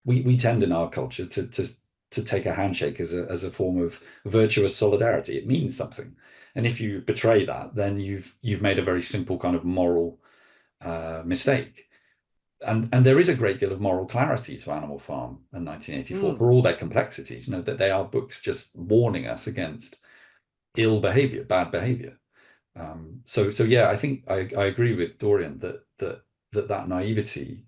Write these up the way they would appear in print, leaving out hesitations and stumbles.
we tend in our culture to take a handshake as a form of virtuous solidarity. It means something, and if you betray that, then you've made a very simple kind of moral mistake. And there is a great deal of moral clarity to Animal Farm and 1984 Mm. for all their complexities. That they are books just warning us against ill behavior, bad behavior. So yeah, I think I agree with Dorian that naivety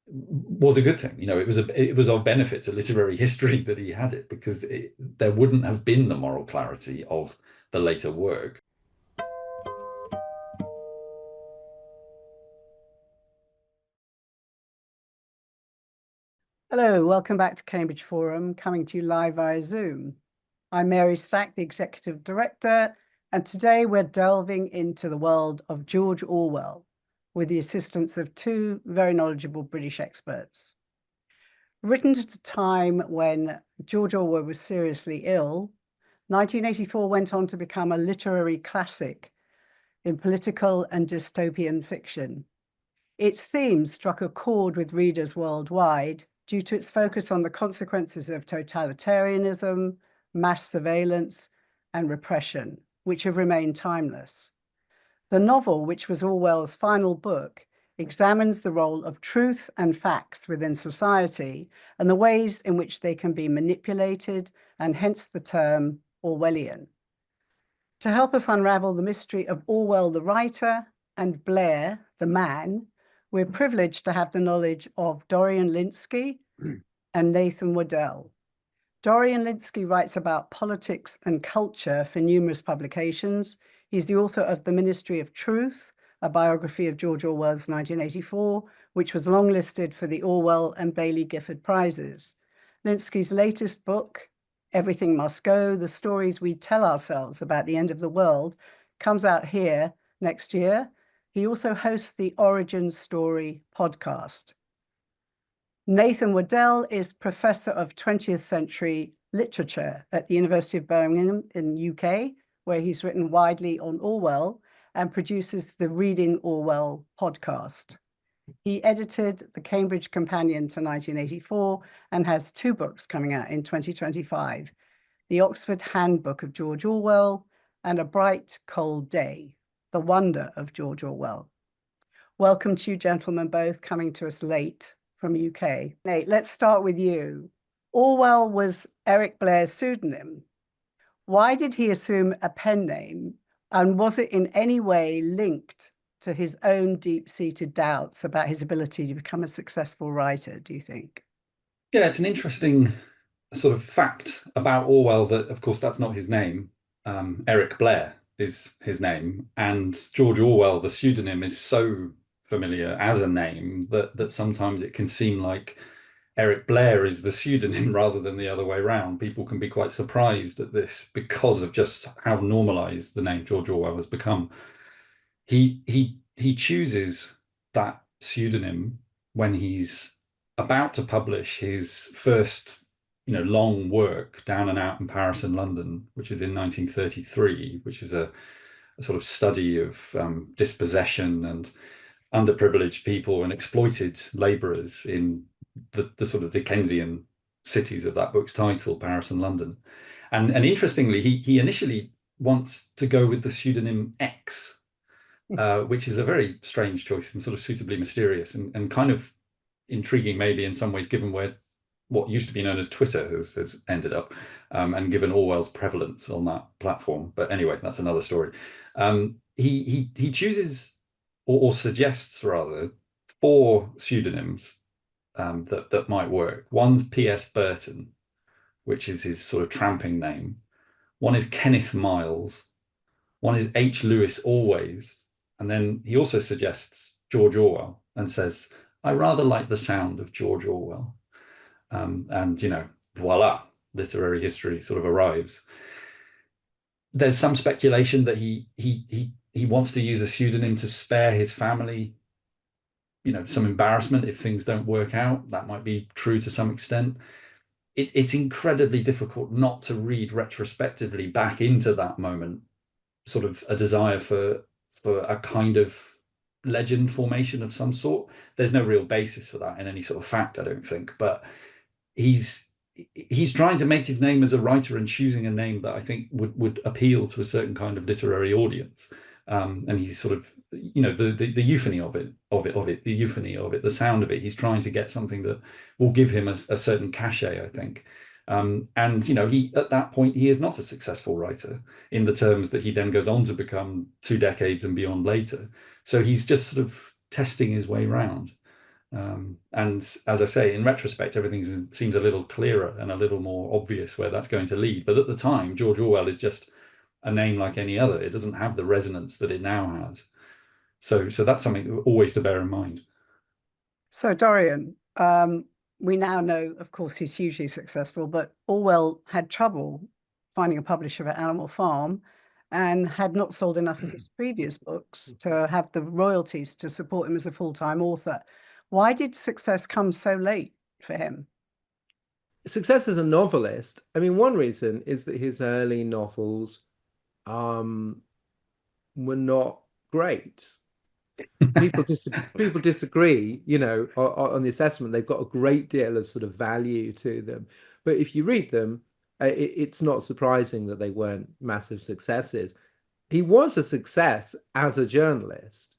was a good thing. It was of benefit to literary history that he had it, because there wouldn't have been the moral clarity of the later work. Hello, welcome back to Cambridge Forum, coming to you live via Zoom. I'm Mary Stack, the Executive Director, and today we're delving into the world of George Orwell with the assistance of two very knowledgeable British experts. Written at a time when George Orwell was seriously ill, 1984 went on to become a literary classic in political and dystopian fiction. Its themes struck a chord with readers worldwide due to its focus on the consequences of totalitarianism, mass surveillance, and repression, which have remained timeless. The novel, which was Orwell's final book, examines the role of truth and facts within society and the ways in which they can be manipulated, and hence the term Orwellian. To help us unravel the mystery of Orwell the writer and Blair the man, we're privileged to have the knowledge of Dorian Lynskey and Nathan Waddell. Dorian Lynskey writes about politics and culture for numerous publications. He's the author of The Ministry of Truth, a biography of George Orwell's 1984, which was longlisted for the Orwell and Baillie Gifford Prizes. Lynskey's latest book, Everything Must Go, The Stories We Tell Ourselves About the End of the World, comes out here next year. He also hosts the Origin Story podcast. Nathan Waddell is Professor of 20th Century Literature at the University of Birmingham in the UK, where he's written widely on Orwell and produces the Reading Orwell podcast. He edited the Cambridge Companion to 1984 and has two books coming out in 2025, The Oxford Handbook of George Orwell and A Bright Cold Day, The Wonder of George Orwell. Welcome to you gentlemen, both coming to us late from UK. Nate, let's start with you. Orwell was Eric Blair's pseudonym. Why did he assume a pen name, and was it in any way linked to his own deep-seated doubts about his ability to become a successful writer, do you think? Yeah, it's an interesting sort of fact about Orwell that, of course, that's not his name. Eric Blair is his name, and George Orwell, the pseudonym, is so familiar as a name that sometimes it can seem like Eric Blair is the pseudonym rather than the other way around. People can be quite surprised at this because of just how normalized the name George Orwell has become. He chooses that pseudonym when he's about to publish his first, long work, Down and Out in Paris and London, which is in 1933, which is a sort of study of dispossession and underprivileged people and exploited laborers in the sort of Dickensian cities of that book's title, Paris and London. And interestingly, he initially wants to go with the pseudonym X, which is a very strange choice and sort of suitably mysterious and kind of intriguing, maybe in some ways, given where what used to be known as Twitter has ended up, and given Orwell's prevalence on that platform. But anyway, that's another story. He chooses or suggests rather four pseudonyms that might work. One's P.S. Burton, which is his sort of tramping name. One is Kenneth Miles. One is H. Lewis Always. And then he also suggests George Orwell and says, I rather like the sound of George Orwell. And, voila, literary history sort of arrives. There's some speculation that he wants to use a pseudonym to spare his family, some embarrassment if things don't work out. That might be true to some extent. It's incredibly difficult not to read retrospectively back into that moment, sort of a desire for a kind of legend formation of some sort. There's no real basis for that in any sort of fact, I don't think, but he's trying to make his name as a writer and choosing a name that I think would appeal to a certain kind of literary audience. And he's sort of, the euphony of it, the euphony of it, the sound of it. He's trying to get something that will give him a certain cachet, I think. And he, at that point, he is not a successful writer in the terms that he then goes on to become 2 decades and beyond later. So he's just sort of testing his way around. And as I say, in retrospect, everything seems a little clearer and a little more obvious where that's going to lead. But at the time, George Orwell is just a name like any other. It doesn't have the resonance that it now has. So that's something always to bear in mind. So Dorian, we now know, of course, he's hugely successful, but Orwell had trouble finding a publisher at Animal Farm and had not sold enough of his previous books to have the royalties to support him as a full-time author. Why did success come so late for him? Success as a novelist, I mean, one reason is that his early novels were not great. People disagree, on the assessment. They've got a great deal of sort of value to them. But if you read them, it's not surprising that they weren't massive successes. He was a success as a journalist,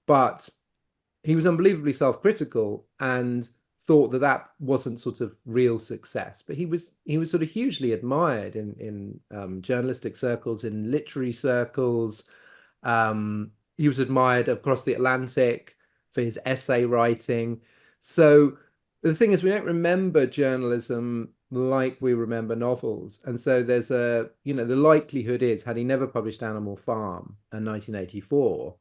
but he was unbelievably self-critical and thought that wasn't sort of real success. But he was sort of hugely admired in journalistic circles, in literary circles. He was admired across the Atlantic for his essay writing. So the thing is, we don't remember journalism like we remember novels. And so there's the likelihood is, had he never published Animal Farm in 1984,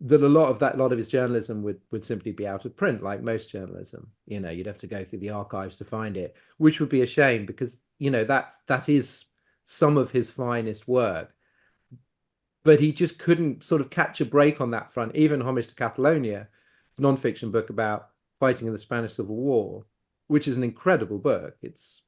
that a lot of his journalism would simply be out of print, like most journalism. You'd have to go through the archives to find it, which would be a shame because, that is some of his finest work. But he just couldn't sort of catch a break on that front. Even Homage to Catalonia, it's a non-fiction book about fighting in the Spanish Civil War, which is an incredible book. It's,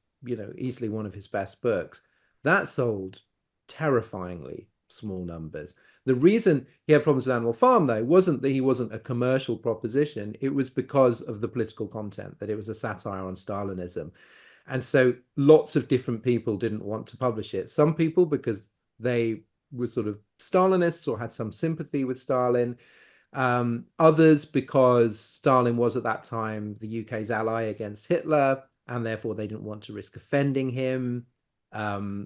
easily one of his best books. That sold terrifyingly small numbers. The reason he had problems with Animal Farm, though, wasn't that he wasn't a commercial proposition. It was because of the political content, that it was a satire on Stalinism. And so lots of different people didn't want to publish it. Some people because they were sort of Stalinists or had some sympathy with Stalin. Others because Stalin was at that time the UK's ally against Hitler, and therefore they didn't want to risk offending him.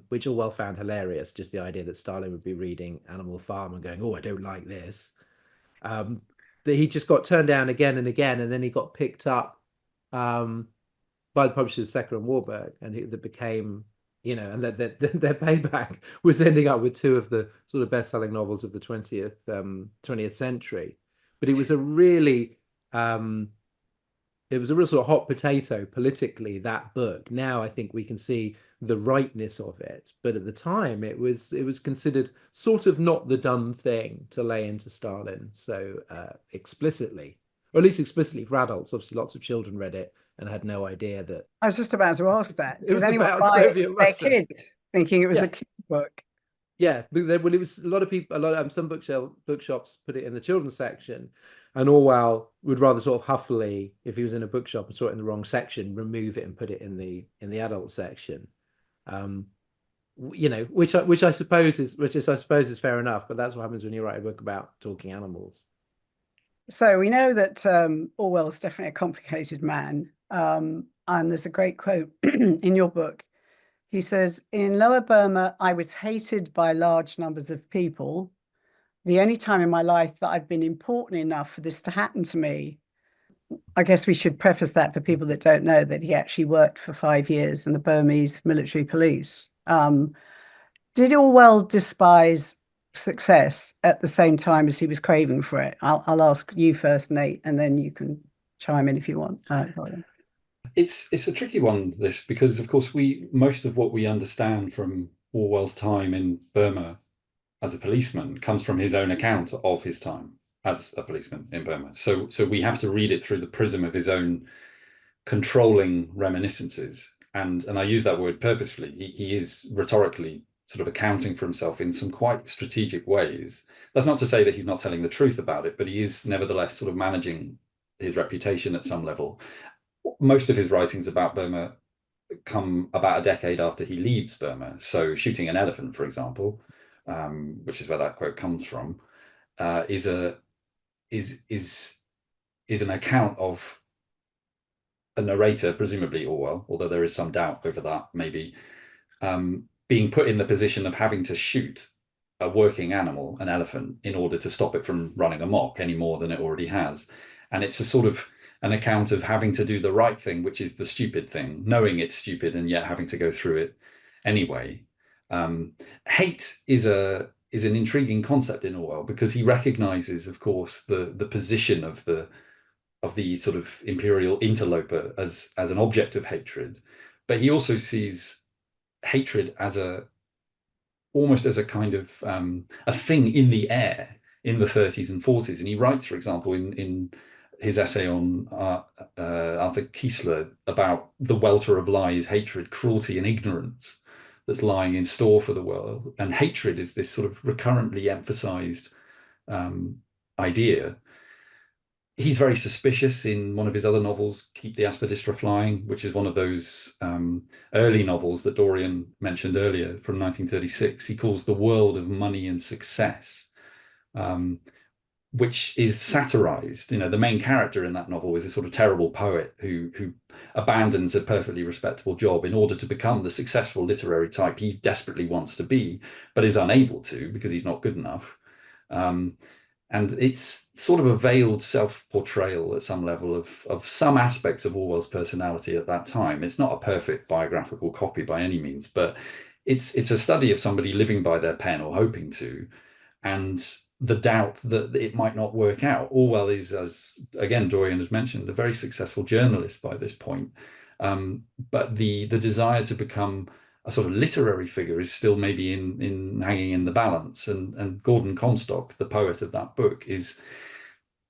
Which Orwell found hilarious, just the idea that Stalin would be reading Animal Farm and going, "Oh, I don't like this." That he just got turned down again and again, and then he got picked up by the publishers Secker and Warburg, and that became, and their payback was ending up with 2 of the sort of best-selling novels of the 20th century. But it was a really real sort of hot potato politically, that book. Now I think we can see the rightness of it, but at the time it was considered sort of not the done thing to lay into Stalin so explicitly, or at least explicitly for adults. Obviously lots of children read it and had no idea that. I was just about to ask that. It was anyone about buy Soviet their Russia. kids thinking it was a kid's book? Yeah, well, it was a lot of people. Some bookshops put it in the children's section, and Orwell would rather sort of huffily, if he was in a bookshop and saw it in the wrong section, remove it and put it in the adult section. Which I suppose is fair enough. But that's what happens when you write a book about talking animals. So we know that Orwell is definitely a complicated man, and there's a great quote in your book. He says, "In Lower Burma, I was hated by large numbers of people. The only time in my life that I've been important enough for this to happen to me." I guess we should preface that for people that don't know that he actually worked for 5 years in the Burmese military police. Did Orwell despise success at the same time as he was craving for it? I'll ask you first, Nate, and then you can chime in if you want. It's a tricky one, this, because of course most of what we understand from Orwell's time in Burma as a policeman comes from his own account of his time as a policeman in Burma. So we have to read it through the prism of his own controlling reminiscences. And I use that word purposefully. He is rhetorically sort of accounting for himself in some quite strategic ways. That's not to say that he's not telling the truth about it, but he is nevertheless sort of managing his reputation at some level. Most of his writings about Burma come about a decade after he leaves Burma. So Shooting an Elephant, for example, which is where that quote comes from, is an account of a narrator, presumably Orwell, although there is some doubt over that, maybe, being put in the position of having to shoot a working animal, an elephant, in order to stop it from running amok any more than it already has. And it's a sort of an account of having to do the right thing, which is the stupid thing, knowing it's stupid and yet having to go through it anyway. Hate is an intriguing concept in Orwell because he recognizes, of course, the position of the sort of imperial interloper as an object of hatred, but he also sees hatred as almost as a kind of a thing in the air in the 30s and 40s. And he writes, for example, in his essay on Arthur Kiesler about the welter of lies, hatred, cruelty, and ignorance that's lying in store for the world. And hatred is this sort of recurrently emphasized idea. He's very suspicious in one of his other novels, Keep the Aspidistra Flying, which is one of those early novels that Dorian mentioned earlier from 1936. He calls The World of Money and Success, which is satirized. You know, the main character in that novel is a sort of terrible poet who abandons a perfectly respectable job in order to become the successful literary type he desperately wants to be, but is unable to because he's not good enough. And it's sort of a veiled self-portrayal at some level of some aspects of Orwell's personality at that time. It's not a perfect biographical copy by any means, but it's a study of somebody living by their pen or hoping to, and the doubt that it might not work out. Orwell is, as again Dorian has mentioned, a very successful journalist by this point, but the desire to become a sort of literary figure is still maybe in hanging in the balance. And Gordon Comstock, the poet of that book, is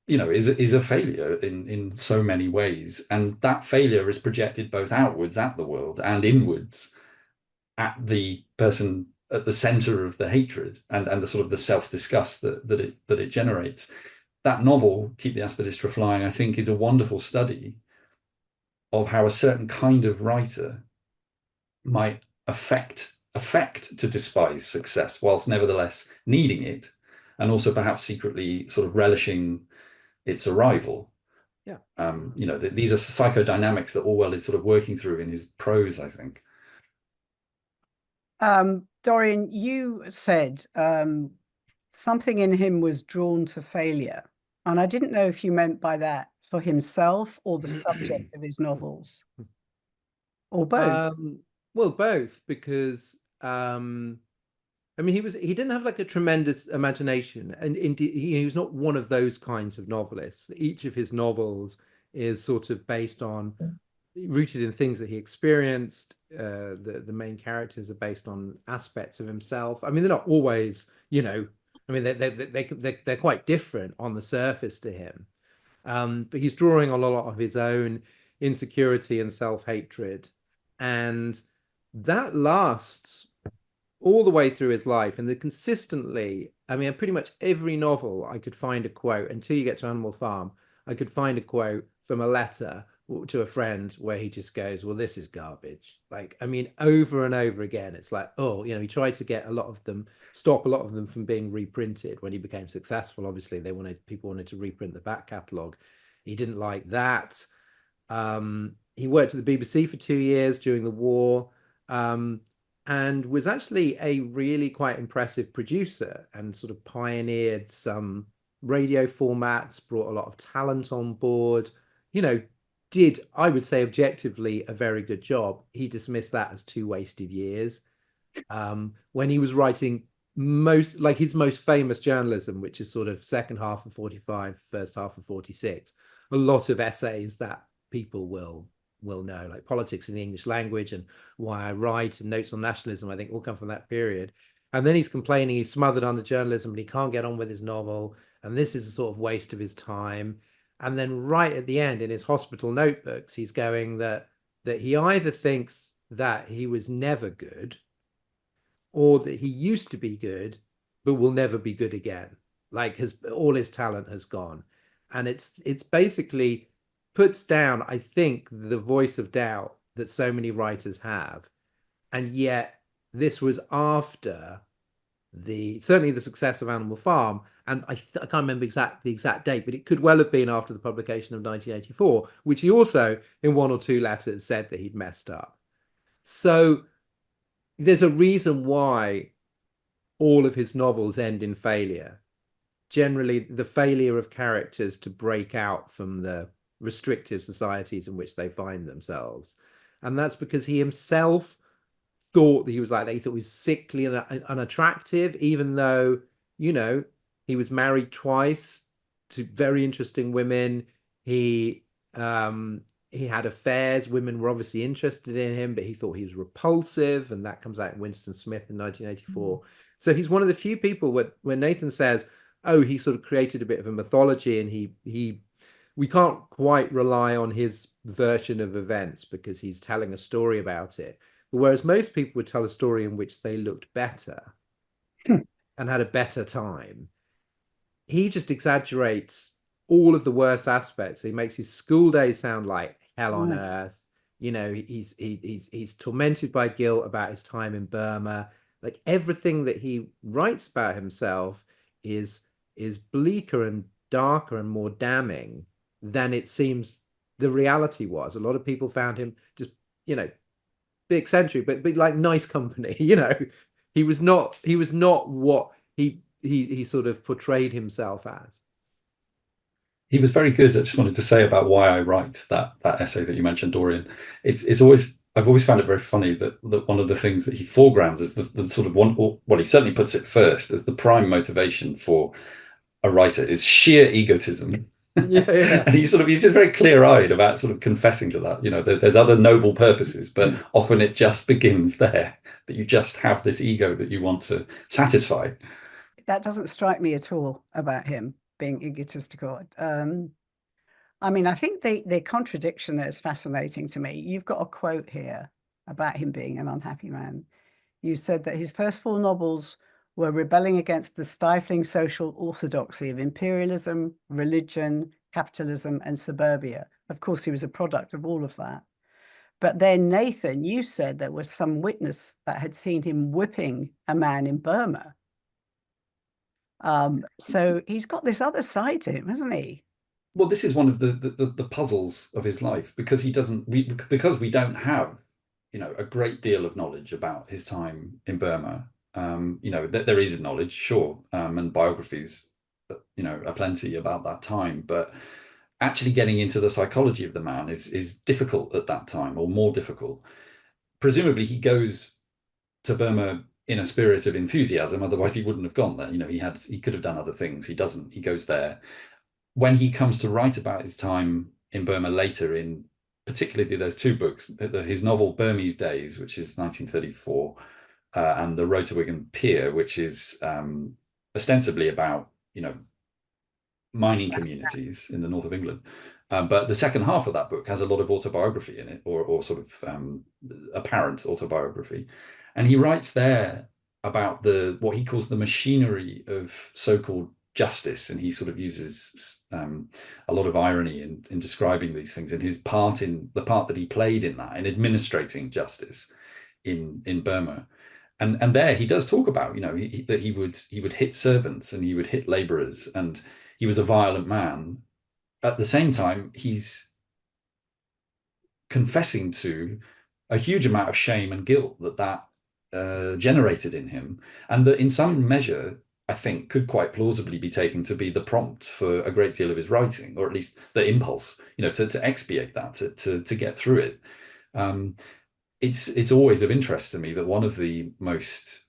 a failure in so many ways. And that failure is projected both outwards at the world and inwards at the person at the center of the hatred and the sort of the self-disgust that it generates. That novel, Keep the Aspidistra Flying, I think is a wonderful study of how a certain kind of writer might affect to despise success whilst nevertheless needing it, and also perhaps secretly sort of relishing its arrival. Yeah. These are psychodynamics that Orwell is sort of working through in his prose, I think. Dorian, you said something in him was drawn to failure, and I didn't know if you meant by that for himself or the subject of his novels, or both. Well, both, because I mean, he didn't have like a tremendous imagination, and indeed he was not one of those kinds of novelists. Each of his novels is sort of rooted in things that he experienced. The main characters are based on aspects of himself. I mean, they're not always, I mean, they're quite different on the surface to him. But he's drawing on a lot of his own insecurity and self-hatred, and that lasts all the way through his life. And consistently, I mean, pretty much every novel I could find a quote, until you get to Animal Farm, I could find a quote from a letter to a friend where he just goes, well, this is garbage. Like, I mean, over and over again, it's like, he tried to get stop a lot of them from being reprinted. When he became successful, obviously people wanted to reprint the back catalogue. He didn't like that. He worked at the BBC for 2 years during the war, and was actually a really quite impressive producer, and sort of pioneered some radio formats, brought a lot of talent on board, did, I would say, objectively a very good job. He dismissed that as 2 wasted years. When he was writing his most famous journalism, which is sort of second half of 45, first half of 46, a lot of essays that people will know, like Politics in the English Language and Why I Write and Notes on Nationalism, I think all come from that period. And then he's complaining he's smothered under journalism and he can't get on with his novel, and this is a sort of waste of his time. And then right at the end, in his hospital notebooks, he's going that he either thinks that he was never good, or that he used to be good, but will never be good again. Like all his talent has gone. And it's basically puts down, I think, the voice of doubt that so many writers have. And yet this was after certainly the success of Animal Farm, and I can't remember the exact date, but it could well have been after the publication of 1984, which he also, in one or two letters, said that he'd messed up. So there's a reason why all of his novels end in failure. Generally, the failure of characters to break out from the restrictive societies in which they find themselves. And that's because he himself thought that he was like that. He thought he was sickly and unattractive, even though, you know, he was married twice to very interesting women. He had affairs. Women were obviously interested in him, but he thought he was repulsive, and that comes out in Winston Smith in 1984. So he's one of the few people when Nathan says, oh, he sort of created a bit of a mythology, and we can't quite rely on his version of events because he's telling a story about it. Whereas most people would tell a story in which they looked better and had a better time, he just exaggerates all of the worst aspects. He makes his school days sound like hell on earth. You know, he's tormented by guilt about his time in Burma. Like everything that he writes about himself is bleaker and darker and more damning than it seems the reality was. A lot of people found him just, you know, eccentric, but like nice company. You know, he was not what he sort of portrayed himself as. He was very good. I just wanted to say about why I write that essay that you mentioned, Dorian. It's always, I've always found it very funny that one of the things that he foregrounds as the sort of one, or well, he certainly puts it first as the prime motivation for a writer is sheer egotism. Yeah. And he's just very clear-eyed about sort of confessing to that. You know, there's other noble purposes, but often it just begins there, that you just have this ego that you want to satisfy. That doesn't strike me at all about him being egotistical. I mean, I think the contradiction there is fascinating to me. You've got a quote here about him being an unhappy man. You said that his first 4 novels were rebelling against the stifling social orthodoxy of imperialism, religion, capitalism, and suburbia. Of course, he was a product of all of that. But then, Nathan, you said there was some witness that had seen him whipping a man in Burma. So he's got this other side to him, hasn't he? Well, this is one of the puzzles of his life, because because we don't have, you know, a great deal of knowledge about his time in Burma. You know, there is knowledge, sure, and biographies, you know, are plenty about that time, but actually getting into the psychology of the man is difficult at that time, or more difficult. Presumably, he goes to Burma in a spirit of enthusiasm, otherwise he wouldn't have gone there. You know, he could have done other things. He doesn't. He goes there. When he comes to write about his time in Burma later, in particularly those 2 books, his novel Burmese Days, which is 1934, and the Rotowigan Pier, which is ostensibly about, you know, mining communities in the north of England. But the second half of that book has a lot of autobiography in it, or sort of apparent autobiography. And he writes there about what he calls the machinery of so-called justice, and he sort of uses a lot of irony in describing these things, and his part in the part that he played in that, in administrating justice in Burma. And there he does talk about, you know, that he would hit servants and he would hit laborers, and he was a violent man. At the same time, he's confessing to a huge amount of shame and guilt that generated in him, and that in some measure, I think, could quite plausibly be taken to be the prompt for a great deal of his writing, or at least the impulse, you know, to expiate that, to get through it. It's always of interest to me that one of the most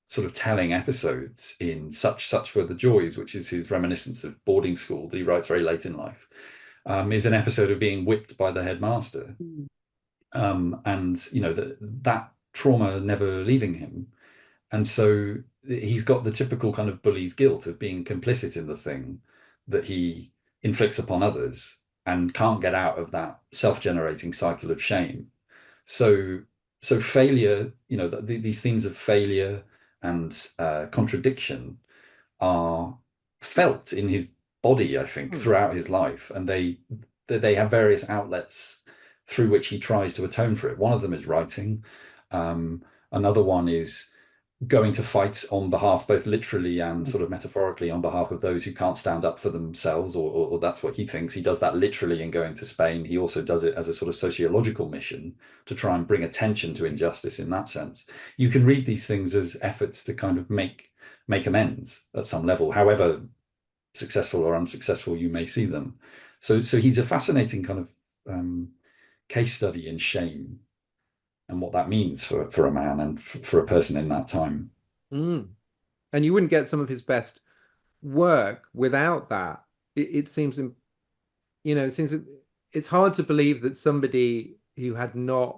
sort of telling episodes in Such Were the Joys, which is his reminiscence of boarding school that he writes very late in life, is an episode of being whipped by the headmaster. And, you know, that trauma never leaving him. And so he's got the typical kind of bully's guilt of being complicit in the thing that he inflicts upon others, and can't get out of that self-generating cycle of shame. So failure, you know, these themes of failure, and contradiction are felt in his body, I think, throughout his life, and they have various outlets through which he tries to atone for it. One of them is writing. Another one is going to fight on behalf, both literally and sort of metaphorically, on behalf of those who can't stand up for themselves, or that's what he thinks. He does that literally in going to Spain. He also does it as a sort of sociological mission to try and bring attention to injustice in that sense. You can read these things as efforts to kind of make amends at some level, however successful or unsuccessful you may see them. So he's a fascinating kind of case study in shame and what that means for a man and for a person in that time. And you wouldn't get some of his best work without that. It seems, it seems it's hard to believe that somebody who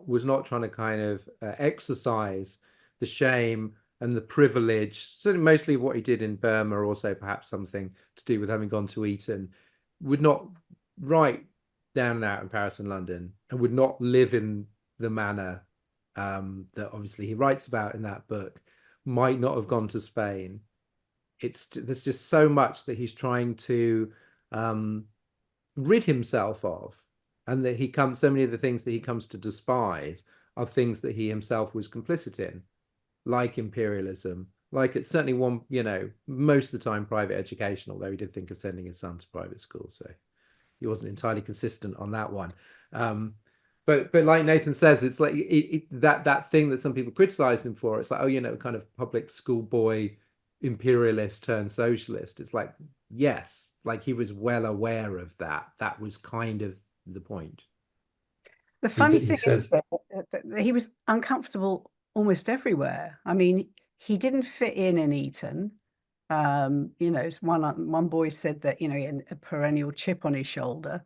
was not trying to kind of exercise the shame and the privilege, certainly mostly what he did in Burma, also perhaps something to do with having gone to Eton, would not write down and out in Paris and London, and would not live in the manner that obviously he writes about in that book, might not have gone to Spain. There's just so much that he's trying to rid himself of, and that so many of the things that he comes to despise are things that he himself was complicit in, like imperialism, like it's certainly one, most of the time private education, although he did think of sending his son to private school, so he wasn't entirely consistent on that one. But like Nathan says, it's like that thing that some people criticized him for. It's like, kind of public schoolboy imperialist turned socialist. It's like, yes, like he was well aware of that. That was kind of the point. The funny thing is that he was uncomfortable almost everywhere. I mean, he didn't fit in Eton. One boy said that, he had a perennial chip on his shoulder.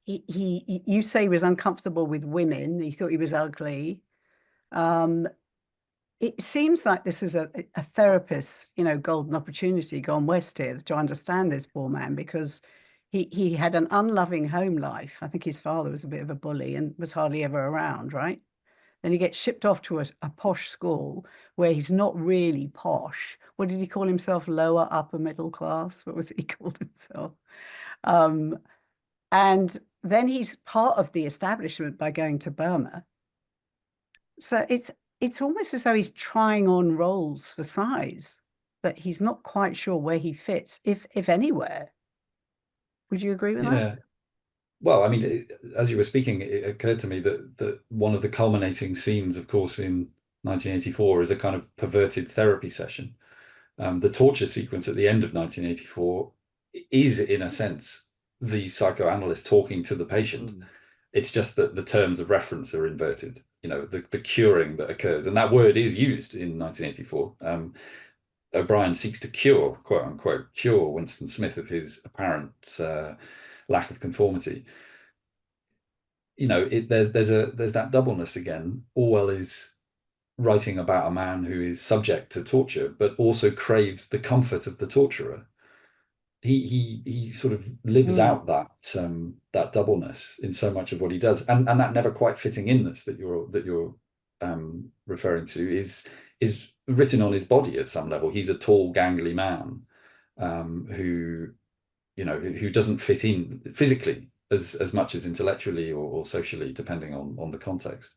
You say he was uncomfortable with women. He thought he was ugly. It seems like this is a therapist's, golden opportunity gone west here to understand this poor man, because he had an unloving home life. I think his father was a bit of a bully and was hardly ever around, right? Then he gets shipped off to a posh school where he's not really posh. What did he call himself? Lower upper middle class? What was it he called himself? And then he's part of the establishment by going to Burma. So it's almost as though he's trying on roles for size, that he's not quite sure where he fits, if anywhere. Would you agree with that? Well, I mean, as you were speaking, it occurred to me that one of the culminating scenes, of course, in 1984 is a kind of perverted therapy session. The torture sequence at the end of 1984 is, in a sense, the psychoanalyst talking to the patient. It's just that the terms of reference are inverted, the curing that occurs. And that word is used in 1984. O'Brien seeks to cure, quote unquote, cure Winston Smith of his apparent lack of conformity. There's that doubleness again. Orwell is writing about a man who is subject to torture, but also craves the comfort of the torturer. He sort of lives out that doubleness in so much of what he does, and that never quite fitting inness that you're referring to is written on his body at some level. He's a tall, gangly man who doesn't fit in physically as much as intellectually or socially, depending on the context.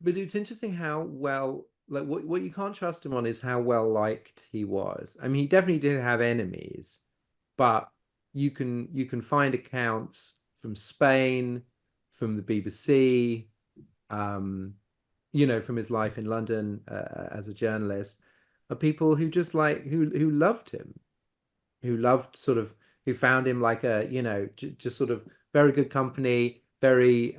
But it's interesting how well, like what you can't trust him on is how well liked he was. I mean, he definitely did have enemies, but you can find accounts from Spain, from the BBC, from his life in London as a journalist, of people who just who loved him, who found him like just sort of very good company, very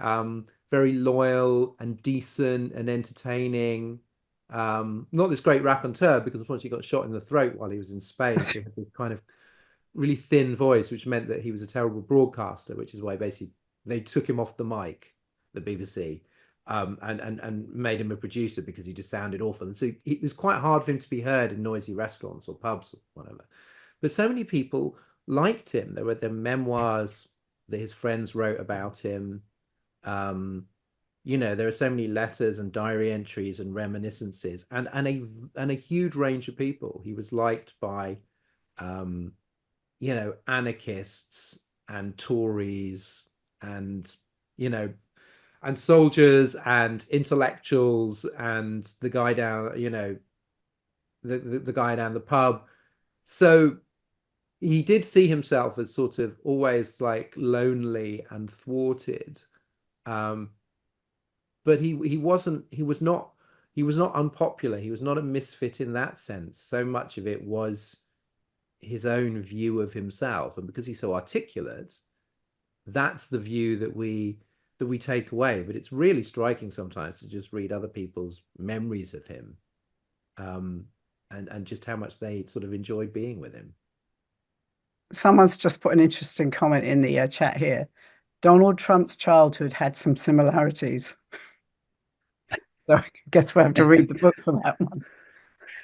loyal and decent and entertaining. Not this great raconteur, because unfortunately he got shot in the throat while he was in Spain. So he had this kind of really thin voice, which meant that he was a terrible broadcaster, which is why basically they took him off the mic, the BBC, and made him a producer, because he just sounded awful. And so it was quite hard for him to be heard in noisy restaurants or pubs or whatever. But so many people liked him. There were the memoirs that his friends wrote about him. you know, there are so many letters and diary entries and reminiscences, and a huge range of people. He was liked by you know, anarchists and Tories and, you know, and soldiers and intellectuals and the guy down, you know, the guy down the pub. So he did see himself as sort of always like lonely and thwarted. Um, but he was not unpopular. He was not a misfit in that sense. So much of it was his own view of himself, and because he's so articulate, that's the view that we take away. But it's really striking sometimes to just read other people's memories of him, and just how much they sort of enjoyed being with him. Someone's just put an interesting comment in the chat here. Donald Trump's childhood had some similarities. So I guess we'll have to read the book for that one.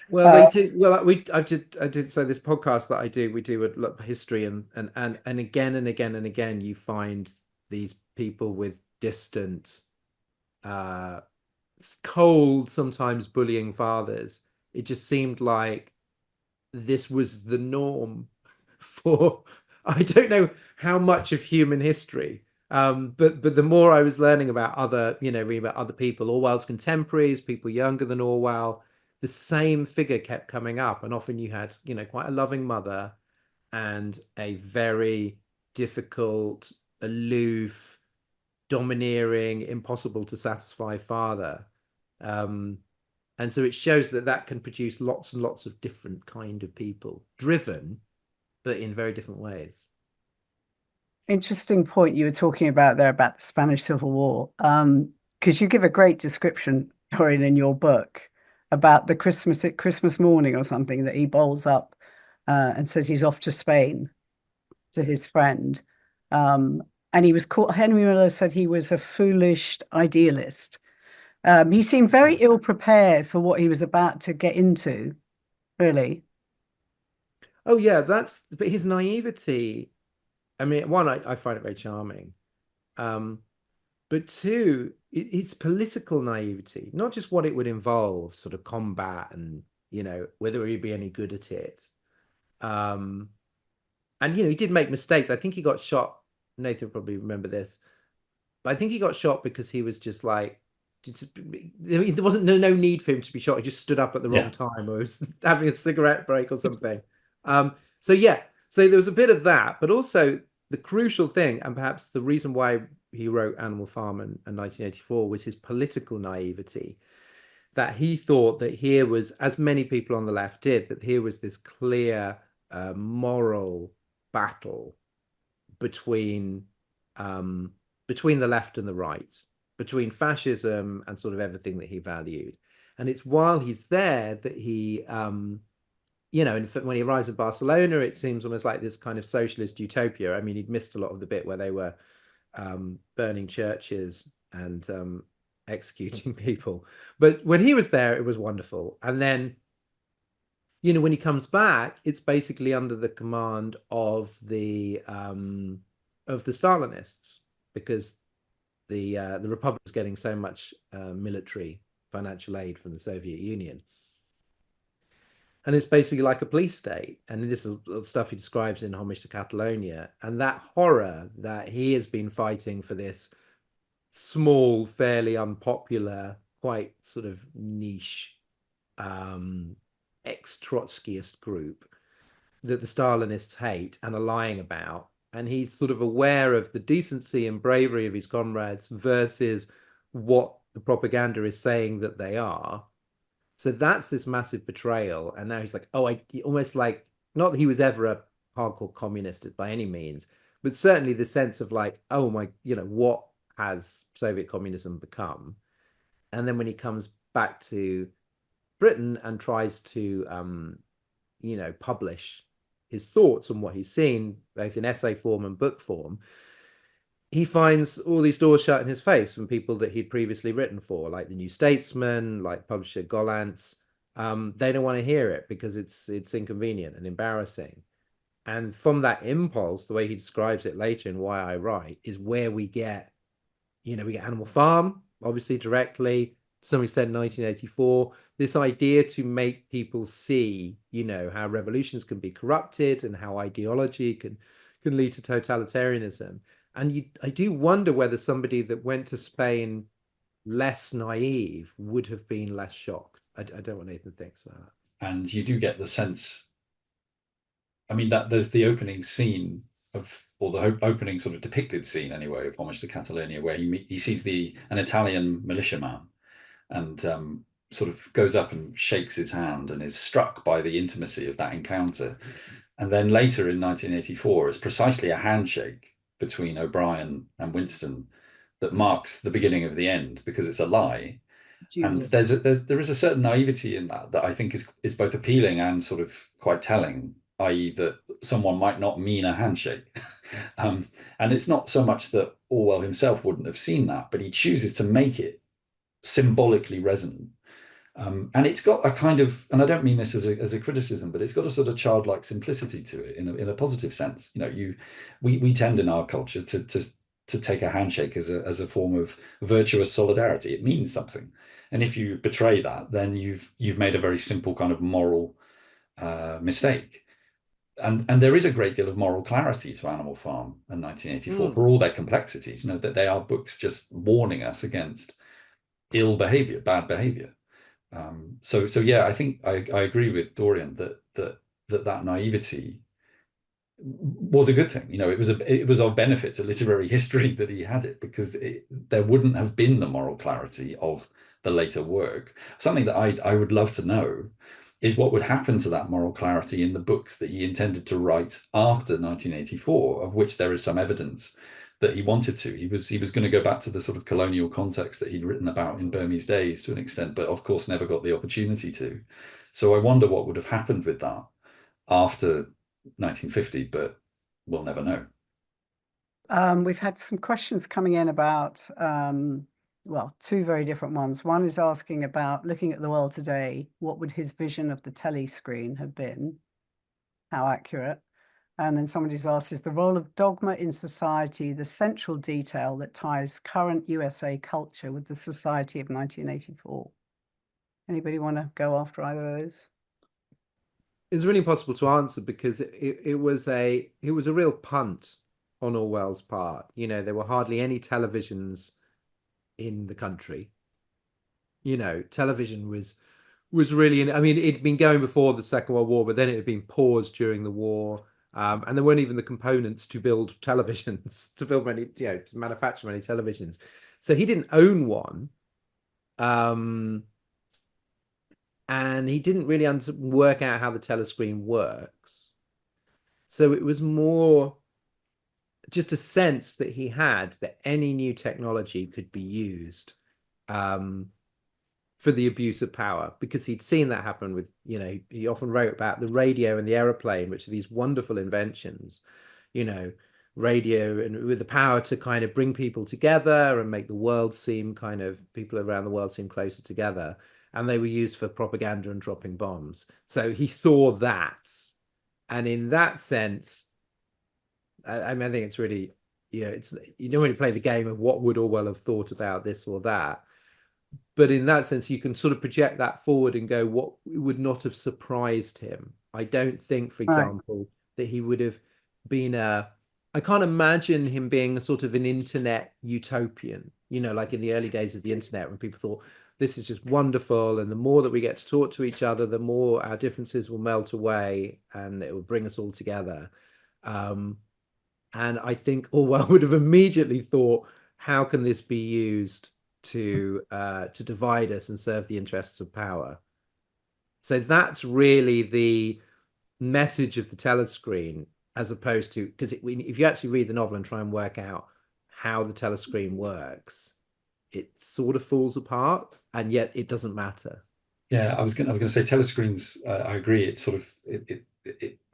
Well, they do. Well, I did. So this podcast that I do, we do a lot of history, and again and again and again, you find these people with distant, cold, sometimes bullying fathers. It just seemed like this was the norm for, I don't know how much of human history. But the more I was learning about other, you know, reading about other people, Orwell's contemporaries, people younger than Orwell, the same figure kept coming up. And often you had, you know, quite a loving mother and a very difficult, aloof, domineering, impossible to satisfy father. And so it shows that that can produce lots and lots of different kind of people, driven, but in very different ways. Interesting point you were talking about there about the Spanish Civil War, because you give a great description, Dorian, in your book about the Christmas morning or something that he bowls up and says he's off to Spain to his friend. And he was called, Henry Miller said he was a foolish idealist. He seemed very ill prepared for what he was about to get into, really. Oh yeah, but his naivety. I mean, one, I find it very charming. But two, it's political naivety, not just what it would involve, sort of combat and, you know, whether he'd be any good at it. And, you know, he did make mistakes. I think he got shot. Nathan will probably remember this. But I think he got shot because he was just like, there wasn't no need for him to be shot. He just stood up at the wrong time, or was having a cigarette break or something. So yeah, so there was a bit of that, but also the crucial thing, and perhaps the reason why he wrote Animal Farm in 1984, was his political naivety. That he thought that here was, as many people on the left did, that here was this clear moral battle between the left and the right, between fascism and sort of everything that he valued. And it's while he's there that he, you know, and when he arrives in Barcelona, it seems almost like this kind of socialist utopia. I mean, he'd missed a lot of the bit where they were burning churches and executing people. But when he was there, it was wonderful. And then, you know, when he comes back, it's basically under the command of the Stalinists, because the Republic was getting so much military financial aid from the Soviet Union. And it's basically like a police state. And this is stuff he describes in Homage to Catalonia. And that horror that he has been fighting for this small, fairly unpopular, quite sort of niche ex-Trotskyist group that the Stalinists hate and are lying about. And he's sort of aware of the decency and bravery of his comrades versus what the propaganda is saying that they are. So that's this massive betrayal. And now he's like, oh, almost like, not that he was ever a hardcore communist by any means, but certainly the sense of like, oh my, you know, what has Soviet communism become? And then when he comes back to Britain and tries to, you know, publish his thoughts on what he's seen, both in essay form and book form, he finds all these doors shut in his face from people that he'd previously written for, like the New Statesman, like publisher Gollancz. They don't want to hear it because it's inconvenient and embarrassing. And from that impulse, the way he describes it later in Why I Write, is where we get, you know, we get Animal Farm, obviously directly, to some extent 1984, this idea to make people see, you know, how revolutions can be corrupted and how ideology can lead to totalitarianism. And I do wonder whether somebody that went to Spain less naive would have been less shocked. I don't know what Nathan thinks about that. And you do get the sense, I mean, that there's the opening scene of, or the opening sort of depicted scene anyway, of Homage to Catalonia, where he sees an Italian militiaman and sort of goes up and shakes his hand and is struck by the intimacy of that encounter. And then later in 1984, it's precisely a handshake between O'Brien and Winston that marks the beginning of the end, because it's a lie. And there is a certain naivety in that I think is both appealing and sort of quite telling, i.e. that someone might not mean a handshake. And it's not so much that Orwell himself wouldn't have seen that, but he chooses to make it symbolically resonant. And it's got a kind of, and I don't mean this as a criticism, but it's got a sort of childlike simplicity to it in a positive sense. You know, we tend in our culture to take a handshake as a form of virtuous solidarity. It means something, and if you betray that, then you've made a very simple kind of moral mistake. And there is a great deal of moral clarity to Animal Farm and 1984 for all their complexities. You know, that they are books just warning us against ill behavior, bad behavior. So yeah, I think I agree with Dorian that naivety was a good thing. You know, it was of benefit to literary history that he had it, because there wouldn't have been the moral clarity of the later work. Something that I would love to know is what would happen to that moral clarity in the books that he intended to write after 1984, of which there is some evidence that he wanted to. He was going to go back to the sort of colonial context that he'd written about in Burmese Days to an extent, but of course never got the opportunity to. So I wonder what would have happened with that after 1950, but we'll never know. We've had some questions coming in about, well, two very different ones. One is asking about, looking at the world today, what would his vision of the telly screen have been? How accurate? And then somebody's asked, is the role of dogma in society the central detail that ties current USA culture with the society of 1984? Anybody want to go after either of those? It's really impossible to answer, because it was a real punt on Orwell's part. You know, there were hardly any televisions in the country. You know, television was really, I mean, it'd been going before the Second World War, but then it had been paused during the war. And there weren't even the components to build televisions, to build many, you know, to manufacture many televisions. So he didn't own one. And he didn't really work out how the telescreen works. So it was more just a sense that he had that any new technology could be used for the abuse of power, because he'd seen that happen with, you know, he often wrote about the radio and the aeroplane, which are these wonderful inventions, you know, radio and with the power to kind of bring people together and make the world seem kind of, people around the world seem closer together. And they were used for propaganda and dropping bombs. So he saw that. And in that sense, I mean, I think it's really, you know, you don't really play the game of what would Orwell have thought about this or that. But in that sense, you can sort of project that forward and go, what would not have surprised him? I don't think, for example, that he would have been I can't imagine him being a sort of an internet utopian, you know, like in the early days of the internet, when people thought, this is just wonderful, and the more that we get to talk to each other, the more our differences will melt away and it will bring us all together. And I think Orwell would have immediately thought, how can this be used to divide us and serve the interests of power? So that's really the message of the telescreen, as opposed to, because if you actually read the novel and try and work out how the telescreen works, it sort of falls apart, and yet it doesn't matter. Yeah, I was going to say telescreens. I agree. It's sort of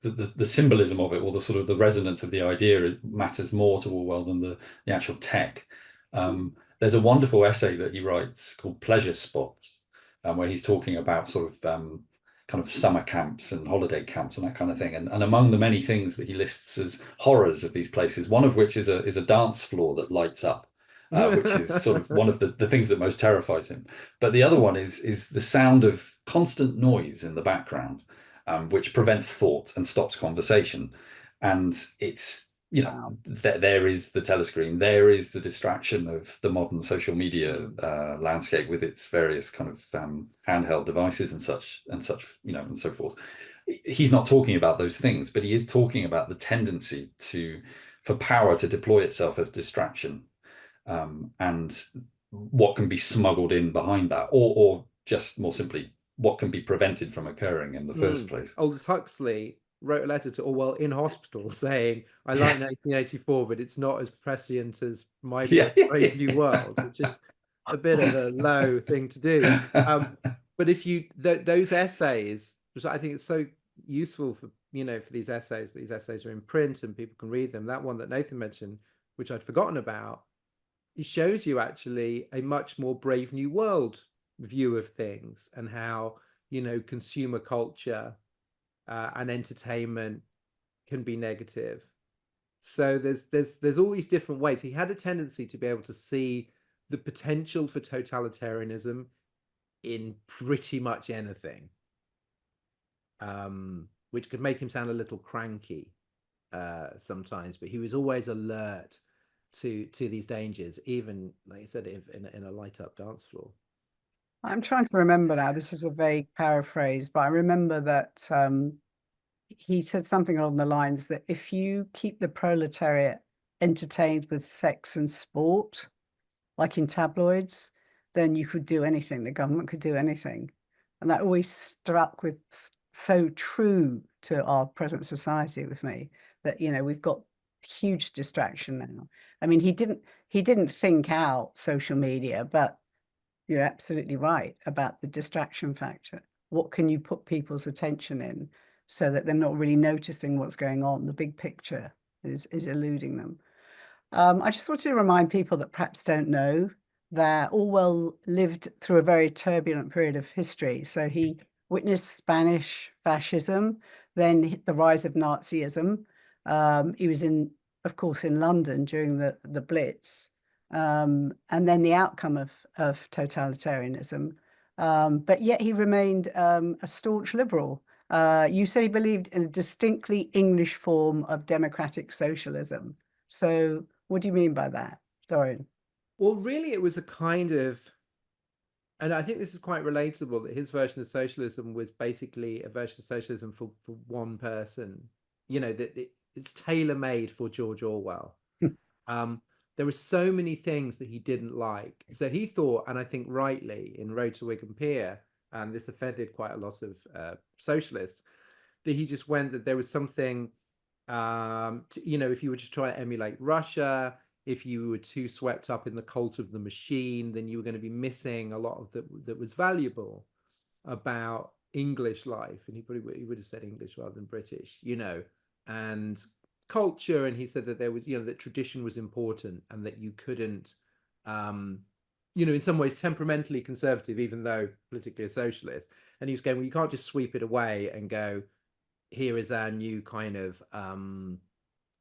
the symbolism of it, or the sort of the resonance of the idea, matters more to Orwell than the actual tech. There's a wonderful essay that he writes called Pleasure Spots, where he's talking about sort of kind of summer camps and holiday camps and that kind of thing. And among the many things that he lists as horrors of these places, one of which is a dance floor that lights up. which is sort of one of the things that most terrifies him. But the other one is the sound of constant noise in the background, which prevents thought and stops conversation. And it's, you know, there is the telescreen, there is the distraction of the modern social media landscape with its various kind of handheld devices and such, you know, and so forth. He's not talking about those things, but he is talking about the tendency for power to deploy itself as distraction, and what can be smuggled in behind that, or just more simply, what can be prevented from occurring in the first place. Aldous Huxley wrote a letter to Orwell in hospital saying, I like 1984, but it's not as prescient as my Brave New World, which is a bit of a low thing to do. But if you, those essays, which I think it's so useful for, you know, for these essays are in print and people can read them. That one that Nathan mentioned, which I'd forgotten about, it shows you actually a much more Brave New World view of things, and how, you know, consumer culture and entertainment can be negative. So there's all these different ways. He had a tendency to be able to see the potential for totalitarianism in pretty much anything, which could make him sound a little cranky sometimes, but he was always alert to these dangers, even, like I said, if in a light up dance floor. I'm trying to remember now, this is a vague paraphrase, but I remember that he said something along the lines that if you keep the proletariat entertained with sex and sport, like in tabloids, then you could do anything. The government could do anything. And that always struck with so true to our present society with me, that, you know, we've got huge distraction now. I mean, he didn't think out social media, but you're absolutely right about the distraction factor. What can you put people's attention in so that they're not really noticing what's going on? The big picture is eluding them. I just wanted to remind people that perhaps don't know that Orwell lived through a very turbulent period of history. So he witnessed Spanish fascism, then the rise of Nazism. He was of course, in London during the Blitz, and then the outcome of totalitarianism. But yet he remained a staunch liberal. You say he believed in a distinctly English form of democratic socialism. So what do you mean by that, Dorian? Well, really, it was a kind of, and I think this is quite relatable, that his version of socialism was basically a version of socialism for one person. You know, that it's tailor-made for George Orwell. There were so many things that he didn't like. So he thought, and I think rightly, in Road to Wigan Pier, and this offended quite a lot of socialists, that he just went that there was something, you know, if you were just trying to emulate Russia, if you were too swept up in the cult of the machine, then you were going to be missing a lot of that was valuable about English life. And he would have said English rather than British, you know, and culture. And he said that there was, you know, that tradition was important, and that you couldn't, you know, in some ways temperamentally conservative, even though politically a socialist. And he was going, well, you can't just sweep it away and go, here is our new kind of,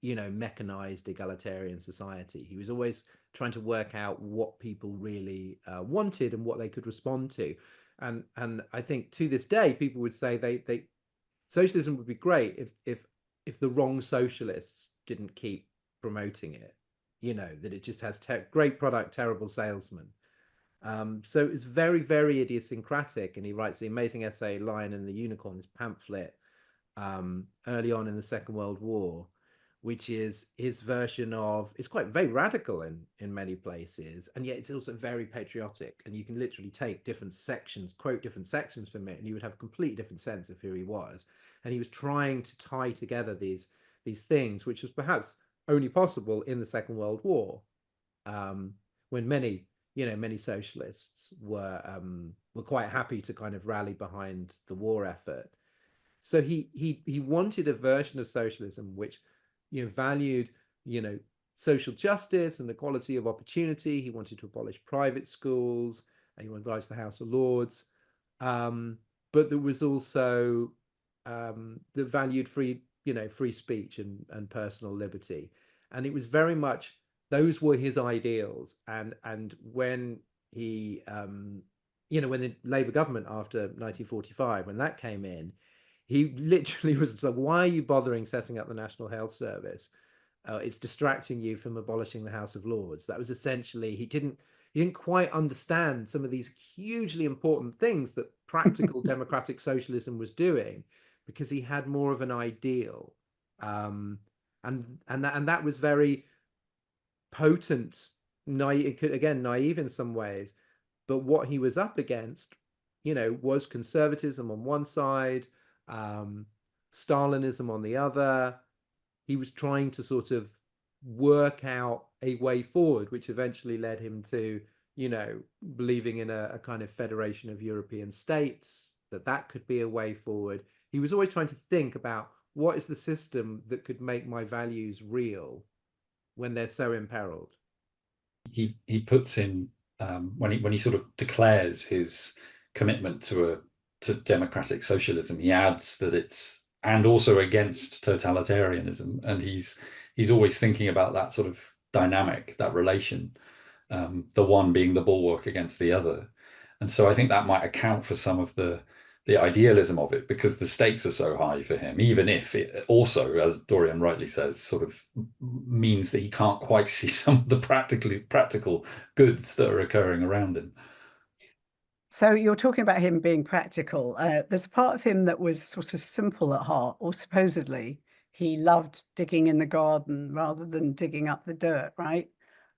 you know, mechanized egalitarian society. He was always trying to work out what people really wanted and what they could respond to. And I think to this day, people would say they socialism would be great if the wrong socialists didn't keep promoting it, you know, that it just has great product, terrible salesman. So it's very, very idiosyncratic. And he writes the amazing essay, Lion and the Unicorn, this pamphlet, early on in the Second World War, which is his version of, it's quite very radical in many places, and yet it's also very patriotic. And you can literally take different sections, quote different sections from it, and you would have a completely different sense of who he was. And he was trying to tie together these things, which was perhaps only possible in the Second World War, when many socialists were quite happy to kind of rally behind the war effort. So he wanted a version of socialism which, you know, valued, you know, social justice and equality of opportunity. He wanted to abolish private schools, and he wanted to abolish the House of Lords. But there was also that valued free speech and personal liberty. And it was very much those were his ideals. And when he when the Labour government after 1945, when that came in, he literally was like, why are you bothering setting up the National Health Service? It's distracting you from abolishing the House of Lords. That was essentially, he didn't quite understand some of these hugely important things that practical democratic socialism was doing, because he had more of an ideal. And that was very potent, naive, again, naive in some ways. But what he was up against, was conservatism on one side, Stalinism on the other. He was trying to sort of work out a way forward, which eventually led him to, believing in a kind of federation of European states, that could be a way forward. He was always trying to think about, what is the system that could make my values real when they're so imperiled? He puts in when he sort of declares his commitment to democratic socialism, he adds that it's and also against totalitarianism, and he's always thinking about that sort of dynamic, that relation, the one being the bulwark against the other. And so I think that might account for some of the idealism of it, because the stakes are so high for him, even if it also, as Dorian rightly says, sort of means that he can't quite see some of the practical goods that are occurring around him. So you're talking about him being practical. There's a part of him that was sort of simple at heart, or supposedly he loved digging in the garden rather than digging up the dirt, right?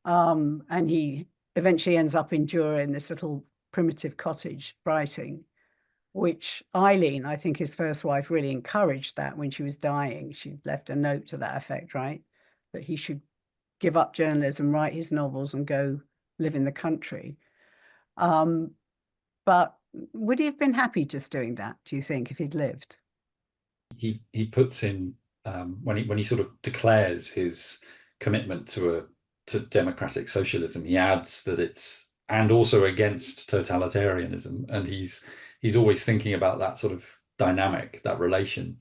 And he eventually ends up enduring this little primitive cottage writing, which Eileen, I think his first wife, really encouraged that when she was dying. She left a note to that effect, right? That he should give up journalism, write his novels, and go live in the country. But would he have been happy just doing that, do you think, if he'd lived? He puts in when he sort of declares his commitment to democratic socialism, he adds that it's and also against totalitarianism, and he's always thinking about that sort of dynamic, that relation,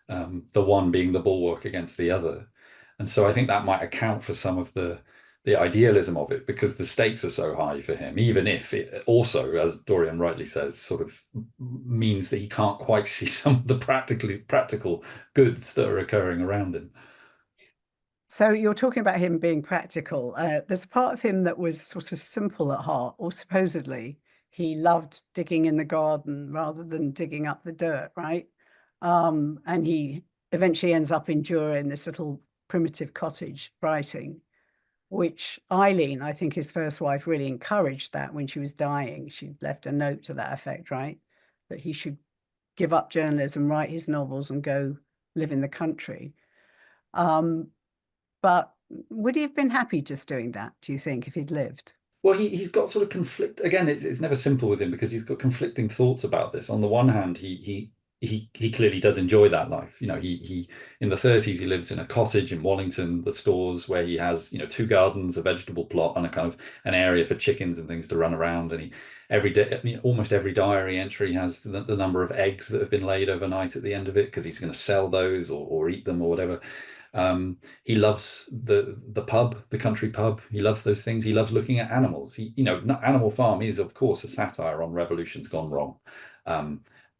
the one being the bulwark against the other. And so I think that might account for some of the idealism of it, because the stakes are so high for him, even if it also, as Dorian rightly says, sort of means that he can't quite see some of the practical goods that are occurring around him. So you're talking about him being practical. There's a part of him that was sort of simple at heart, or supposedly he loved digging in the garden rather than digging up the dirt, right? And he eventually ends up enduring this little primitive cottage writing, which Eileen, I think his first wife, really encouraged that when she was dying. She left a note to that effect, right? That he should give up journalism, write his novels, and go live in the country. But would he have been happy just doing that, do you think, if he'd lived? Well, he's got sort of conflict again. It's never simple with him, because he's got conflicting thoughts about this. On the one hand, he clearly does enjoy that life. He in the 30s he lives in a cottage in Wallington, the Stores, where he has 2 gardens, a vegetable plot, and a kind of an area for chickens and things to run around. And he every day, almost every diary entry has the number of eggs that have been laid overnight at the end of it, because he's going to sell those or eat them or whatever. He loves the pub, the country pub. He loves those things. He loves looking at animals. Animal Farm is, of course, a satire on revolutions gone wrong.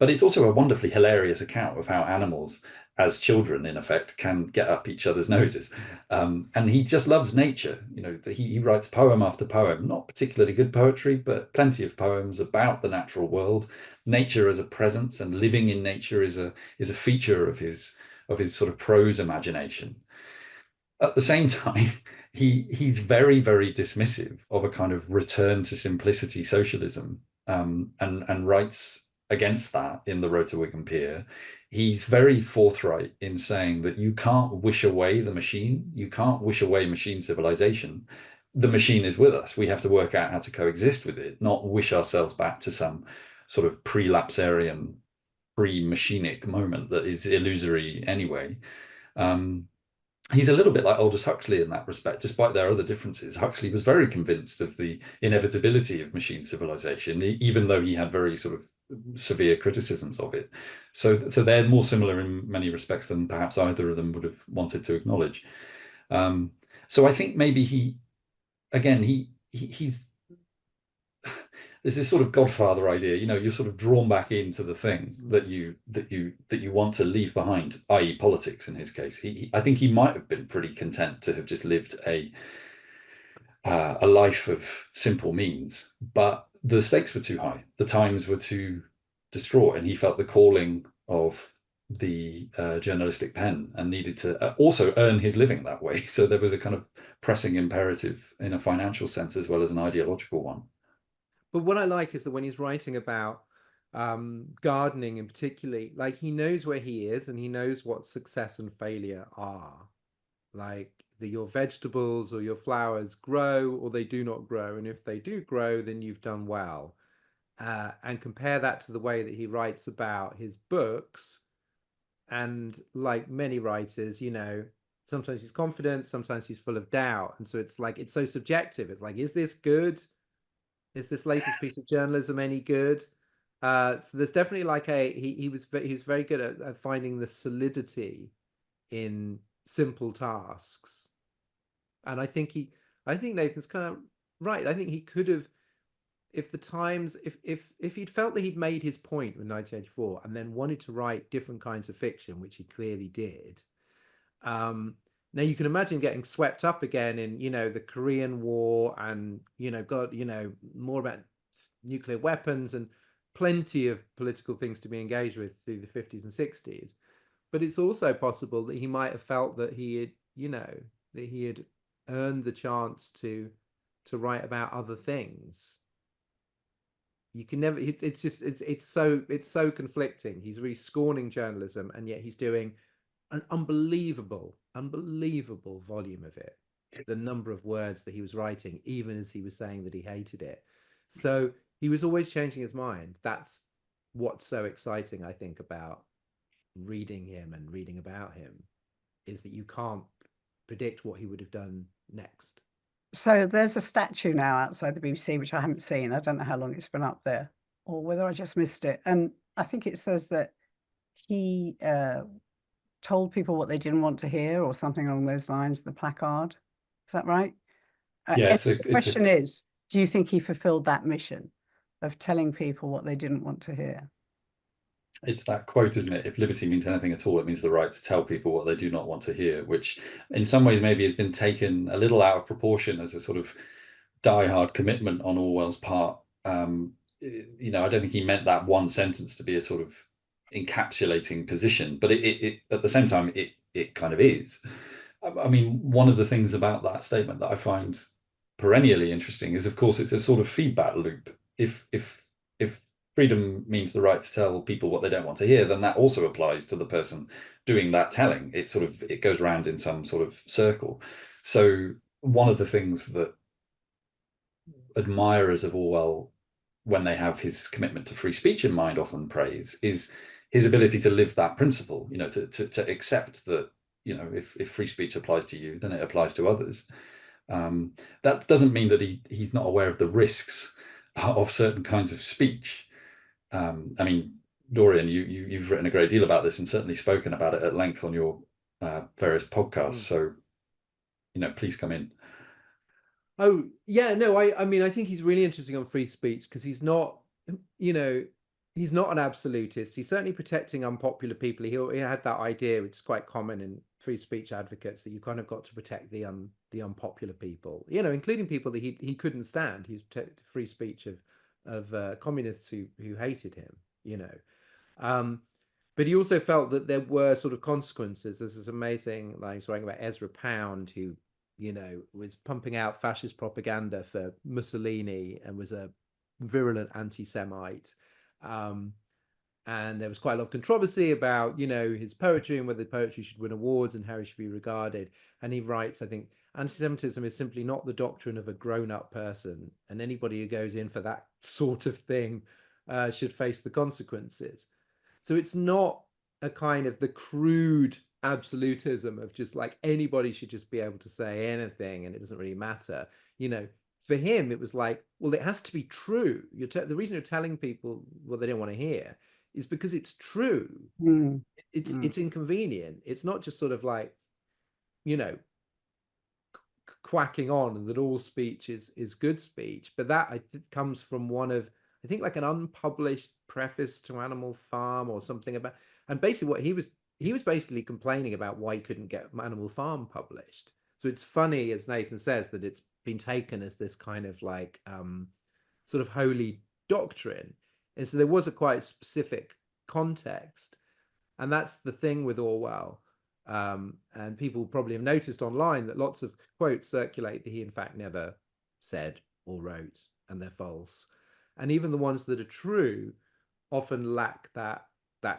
But it's also a wonderfully hilarious account of how animals, as children, in effect, can get up each other's noses. And he just loves nature. He writes poem after poem, not particularly good poetry, but plenty of poems about the natural world, nature as a presence, and living in nature is a feature of his sort of prose imagination. At the same time, he's very, very dismissive of a kind of return to simplicity socialism, and writes against that in The Road to Wigan Pier. He's very forthright in saying that you can't wish away the machine. You can't wish away machine civilization. The machine is with us. We have to work out how to coexist with it, not wish ourselves back to some sort of pre-lapsarian, pre-machinic moment that is illusory anyway. He's a little bit like Aldous Huxley in that respect, despite their other differences. Huxley was very convinced of the inevitability of machine civilization, even though he had very sort of severe criticisms of it. So they're more similar in many respects than perhaps either of them would have wanted to acknowledge. So I think maybe he's there's this sort of Godfather idea, you're sort of drawn back into the thing that you want to leave behind, i.e., politics. In his case, I think he might have been pretty content to have just lived a life of simple means, but the stakes were too high, the times were too distraught, and he felt the calling of the journalistic pen and needed to also earn his living that way. So there was a kind of pressing imperative in a financial sense as well as an ideological one. But what I like is that when he's writing about gardening in particularly, like he knows where he is and he knows what success and failure are. Like your vegetables or your flowers grow or they do not grow. And if they do grow, then you've done well. And compare that to the way that he writes about his books. And like many writers, sometimes he's confident, sometimes he's full of doubt. And so it's like, it's so subjective. It's like, is this good? Is this latest piece of journalism any good? So there's definitely like he was very good at finding the solidity in simple tasks, and I think Nathan's kind of right. I think he could have, if the Times, if he'd felt that he'd made his point in 1984 and then wanted to write different kinds of fiction, which he clearly did. Now you can imagine getting swept up again in, the Korean War and, more about nuclear weapons and plenty of political things to be engaged with through the 50s and 60s. But it's also possible that he might have felt that he had earned the chance to write about other things. You can never, it's so conflicting. He's really scorning journalism, and yet he's doing an unbelievable volume of it, the number of words that he was writing, even as he was saying that he hated it. So he was always changing his mind. That's what's so exciting, I think, about reading him and reading about him, is that you can't predict what he would have done next. So there's a statue now outside the BBC, which I haven't seen. I don't know how long it's been up there or whether I just missed it. And I think it says that he told people what they didn't want to hear or something along those lines, the placard. Is that right? Yeah, the question is, do you think he fulfilled that mission of telling people what they didn't want to hear? It's that quote, isn't it? If liberty means anything at all, it means the right to tell people what they do not want to hear, which in some ways maybe has been taken a little out of proportion as a sort of diehard commitment on Orwell's part. I don't think he meant that one sentence to be a sort of encapsulating position, but it at the same time, it kind of is. I mean, one of the things about that statement that I find perennially interesting is, of course, it's a sort of feedback loop. If freedom means the right to tell people what they don't want to hear, then that also applies to the person doing that telling. It goes round in some sort of circle. So one of the things that admirers of Orwell, when they have his commitment to free speech in mind, often praise is his ability to live that principle, to accept that, if free speech applies to you, then it applies to others. That doesn't mean that he's not aware of the risks of certain kinds of speech. I mean, Dorian, you've written a great deal about this and certainly spoken about it at length on your various podcasts. So, please come in. Oh yeah, no, I mean, I think he's really interesting on free speech because he's not, he's not an absolutist. He's certainly protecting unpopular people. He had that idea, which is quite common in free speech advocates, that you kind of got to protect the unpopular people, including people that he couldn't stand. He's protected free speech of communists who hated him, but he also felt that there were sort of consequences. There's this amazing, like he's writing about Ezra Pound, who was pumping out fascist propaganda for Mussolini and was a virulent anti-Semite. And there was quite a lot of controversy about, his poetry and whether poetry should win awards and how he should be regarded. And he writes, I think, anti-Semitism is simply not the doctrine of a grown-up person, and anybody who goes in for that sort of thing should face the consequences. So it's not a kind of the crude absolutism of just like anybody should just be able to say anything and it doesn't really matter. For him, it was like, well, it has to be true. The reason you're telling people what they don't want to hear is because it's true. It's inconvenient. It's not just sort of like, quacking on, and that all speech is good speech. But that comes from one of, I think, like an unpublished preface to Animal Farm or something about, and basically what he was basically complaining about why he couldn't get Animal Farm published. So it's funny, as Nathan says, that it's been taken as this kind of like sort of holy doctrine. And so there was a quite specific context. And that's the thing with Orwell. And people probably have noticed online that lots of quotes circulate that he in fact never said or wrote, and they're false. And even the ones that are true often lack that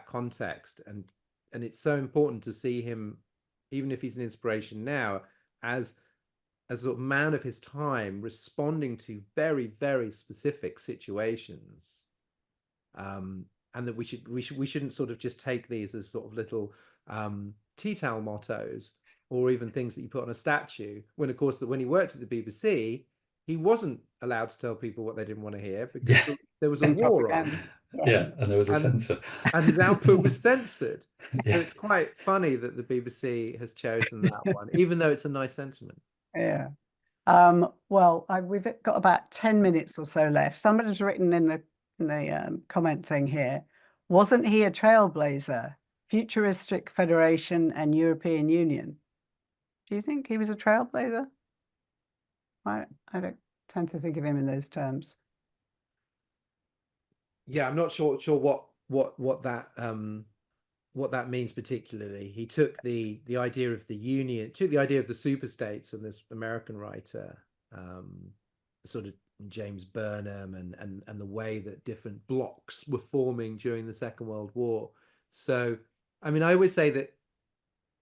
context. And it's so important to see him, even if he's an inspiration now, as a sort of man of his time, responding to very, very specific situations. And that we shouldn't sort of just take these as sort of little tea towel mottos, or even things that you put on a statue, when of course that when he worked at the BBC, he wasn't allowed to tell people what they didn't want to hear, because there was a war on. Yeah, and there was a censor. And his output was censored. Yeah. So it's quite funny that the BBC has chosen that one, even though it's a nice sentiment. Yeah. Well, we've got about 10 minutes or so left. Somebody's written in the comment thing here, wasn't he a trailblazer? Futuristic Federation and European Union. Do you think he was a trailblazer? I don't tend to think of him in those terms. Yeah, I'm not sure what that means particularly. He took the idea of the union, took the idea of the superstates from this American writer, sort of James Burnham, and the way that different blocks were forming during the Second World War. So, I mean, I always say that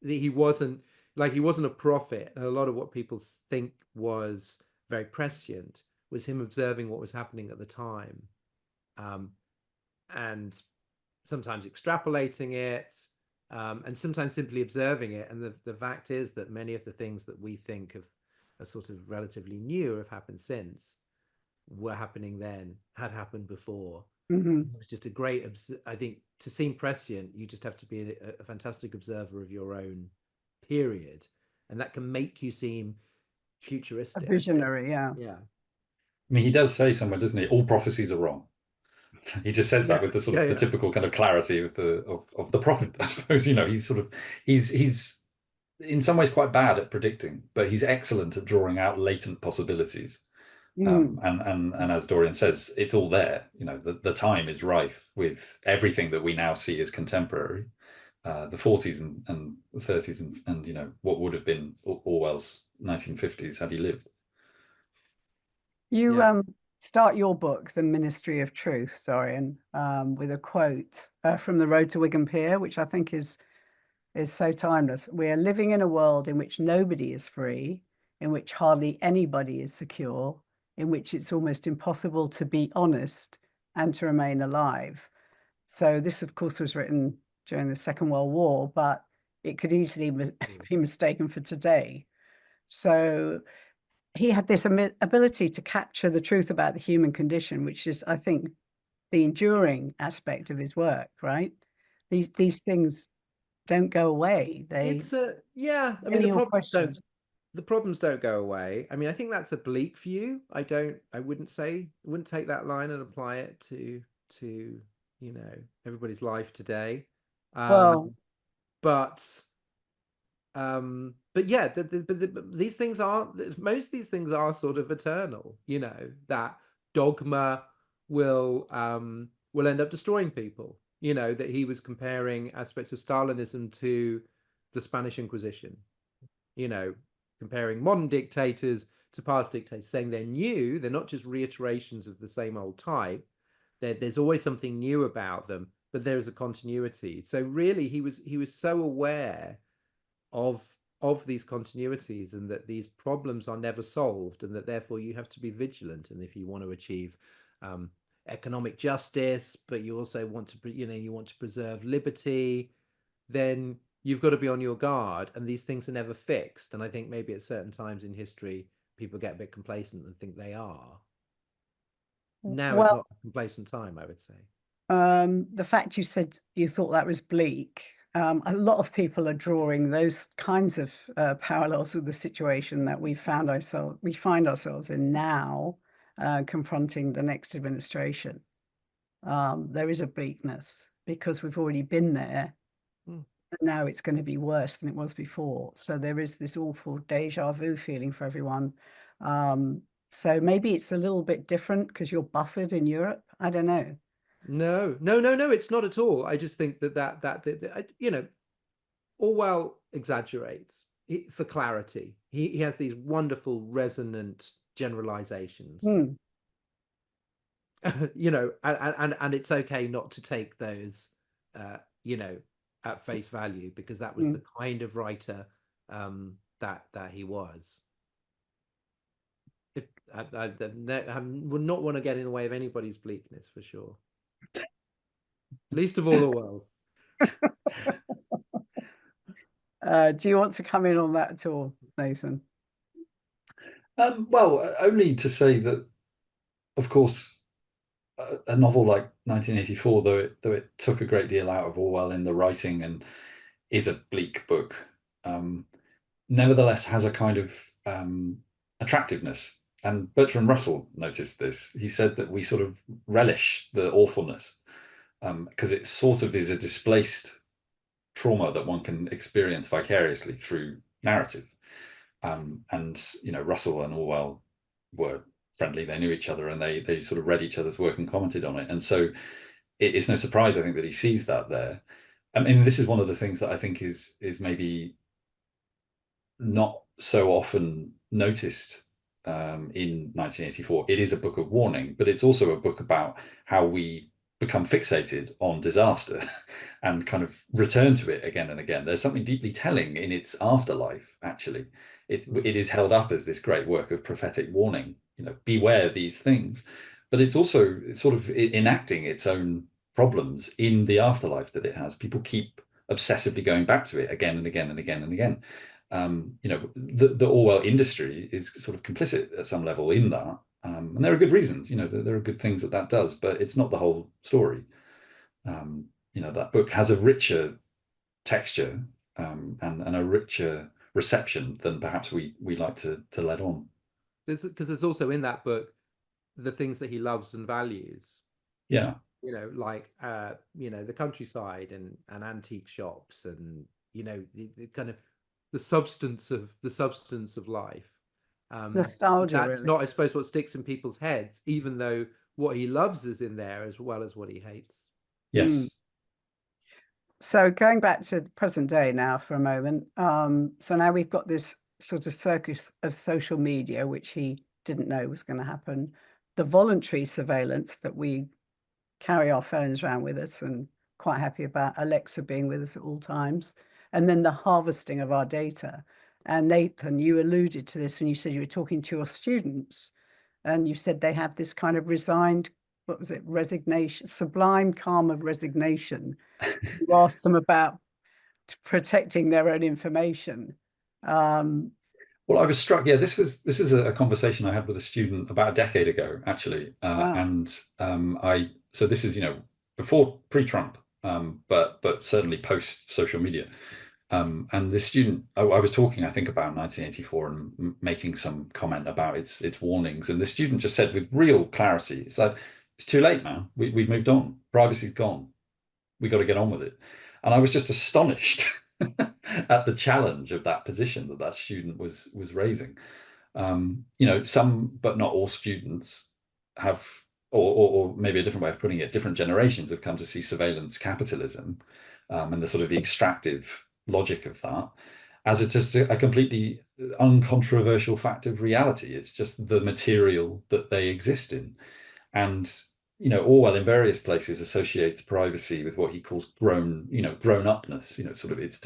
he wasn't a prophet, and a lot of what people think was very prescient was him observing what was happening at the time, and sometimes extrapolating it, and sometimes simply observing it. And the fact is that many of the things that we think of as sort of relatively new, have happened since, were happening then, had happened before. Mm-hmm. It was just a great, I think, to seem prescient, you just have to be a fantastic observer of your own period, and that can make you seem futuristic, A visionary. Yeah. yeah. I mean, he does say somewhere, doesn't he? All prophecies are wrong. He just says that with the sort of the typical kind of clarity of the prophet, I suppose. You know, he's in some ways quite bad at predicting, but he's excellent at drawing out latent possibilities. And as Dorian says, it's all there. You know, the time is rife with everything that we now see as contemporary. The 40s and 30s and you know, what would have been Orwell's 1950s had he lived. You start your book, The Ministry of Truth, Dorian, with a quote from The Road to Wigan Pier, which I think is so timeless. We are living in a world in which nobody is free, in which hardly anybody is secure, in which it's almost impossible to be honest and to remain alive. So this, of course, was written during the Second World War, but it could easily be mistaken for today. So he had this ability to capture the truth about the human condition, which is, I think, the enduring aspect of his work, right? These things don't go away. I mean, the problems don't go away. I mean, I think that's a bleak view. I wouldn't take that line and apply it to you know, everybody's life today. But yeah, these things are, most of these things are sort of eternal. You know, that dogma will end up destroying people. You know, that he was comparing aspects of Stalinism to the Spanish Inquisition. You know, comparing modern dictators to past dictators, saying they're new, they're not just reiterations of the same old type. There's always something new about them, but there is a continuity. So really, he was so aware of these continuities, and that these problems are never solved, and that therefore you have to be vigilant. And if you want to achieve economic justice, but you also want to, you want to preserve liberty, then you've got to be on your guard. And these things are never fixed. And I think maybe at certain times in history, people get a bit complacent and think they are. Now it's not a complacent time, I would say. The fact you said you thought that was bleak, a lot of people are drawing those kinds of parallels with the situation that we find ourselves in now, confronting the next administration. There is a bleakness because we've already been there. And now it's going to be worse than it was before. So there is this awful deja vu feeling for everyone. So maybe it's a little bit different because you're buffered in Europe. I don't know. No, it's not at all. I just think that you know, Orwell exaggerates for clarity. He has these wonderful resonant generalizations. You know, and it's okay not to take those you know, at face value, because that was the kind of writer that he was. If I would not want to get in the way of anybody's bleakness, for sure. Least of all Orwell's. Do you want to come in on that at all, Nathan? Well, only to say that, of course, a novel like 1984, though it took a great deal out of Orwell in the writing and is a bleak book, nevertheless has a kind of attractiveness. And Bertrand Russell noticed this. He said that we sort of relish the awfulness because it sort of is a displaced trauma that one can experience vicariously through narrative. And you know, Russell and Orwell were friendly. They knew each other, and they sort of read each other's work and commented on it. And so it's no surprise, I think, that he sees that there. I mean, this is one of the things that I think is maybe not so often noticed in 1984. It is a book of warning, but it's also a book about how we become fixated on disaster and kind of return to it again and again. There's something deeply telling in its afterlife, actually. It is held up as this great work of prophetic warning, you know, beware these things. But it's also sort of enacting its own problems in the afterlife that it has. People keep obsessively going back to it again and again and again and again. You know, the Orwell industry is sort of complicit at some level in that. And there are good reasons, you know, there are good things that does, but it's not the whole story. You know, that book has a richer texture and a richer reception than perhaps we like to let on. Because there's also in that book the things that he loves and values. Yeah. You know, like you know, the countryside and antique shops, and you know, the kind of the substance of life. Nostalgia, That's really. not, I suppose, what sticks in people's heads, even though what he loves is in there as well as what he hates. Yes. So going back to the present day now for a moment. So now we've got this sort of circus of social media, which he didn't know was going to happen. The voluntary surveillance that we carry our phones around with us, and quite happy about Alexa being with us at all times. And then the harvesting of our data. And Nathan, you alluded to this when you said you were talking to your students, and you said they have this kind of resigned, what was it, resignation, sublime calm of resignation. You asked them about protecting their own information. Well, I was struck. Yeah, this was a conversation I had with a student about a decade ago, actually, Wow. and so this is, you know, before pre-Trump, but certainly post social media. And this student, I was talking, I think, about 1984 and making some comment about its warnings, and the student just said with real clarity, "It's like, it's too late, man. We've moved on. Privacy's gone. We got to get on with it." And I was just astonished at the challenge of that position that student was raising. You know, some, but not all students have, or maybe a different way of putting it, different generations have come to see surveillance capitalism and the sort of the extractive logic of that as it's just a completely uncontroversial fact of reality. It's just the material that they exist in. And you know, Orwell in various places associates privacy with what he calls grown upness. You know, sort of it's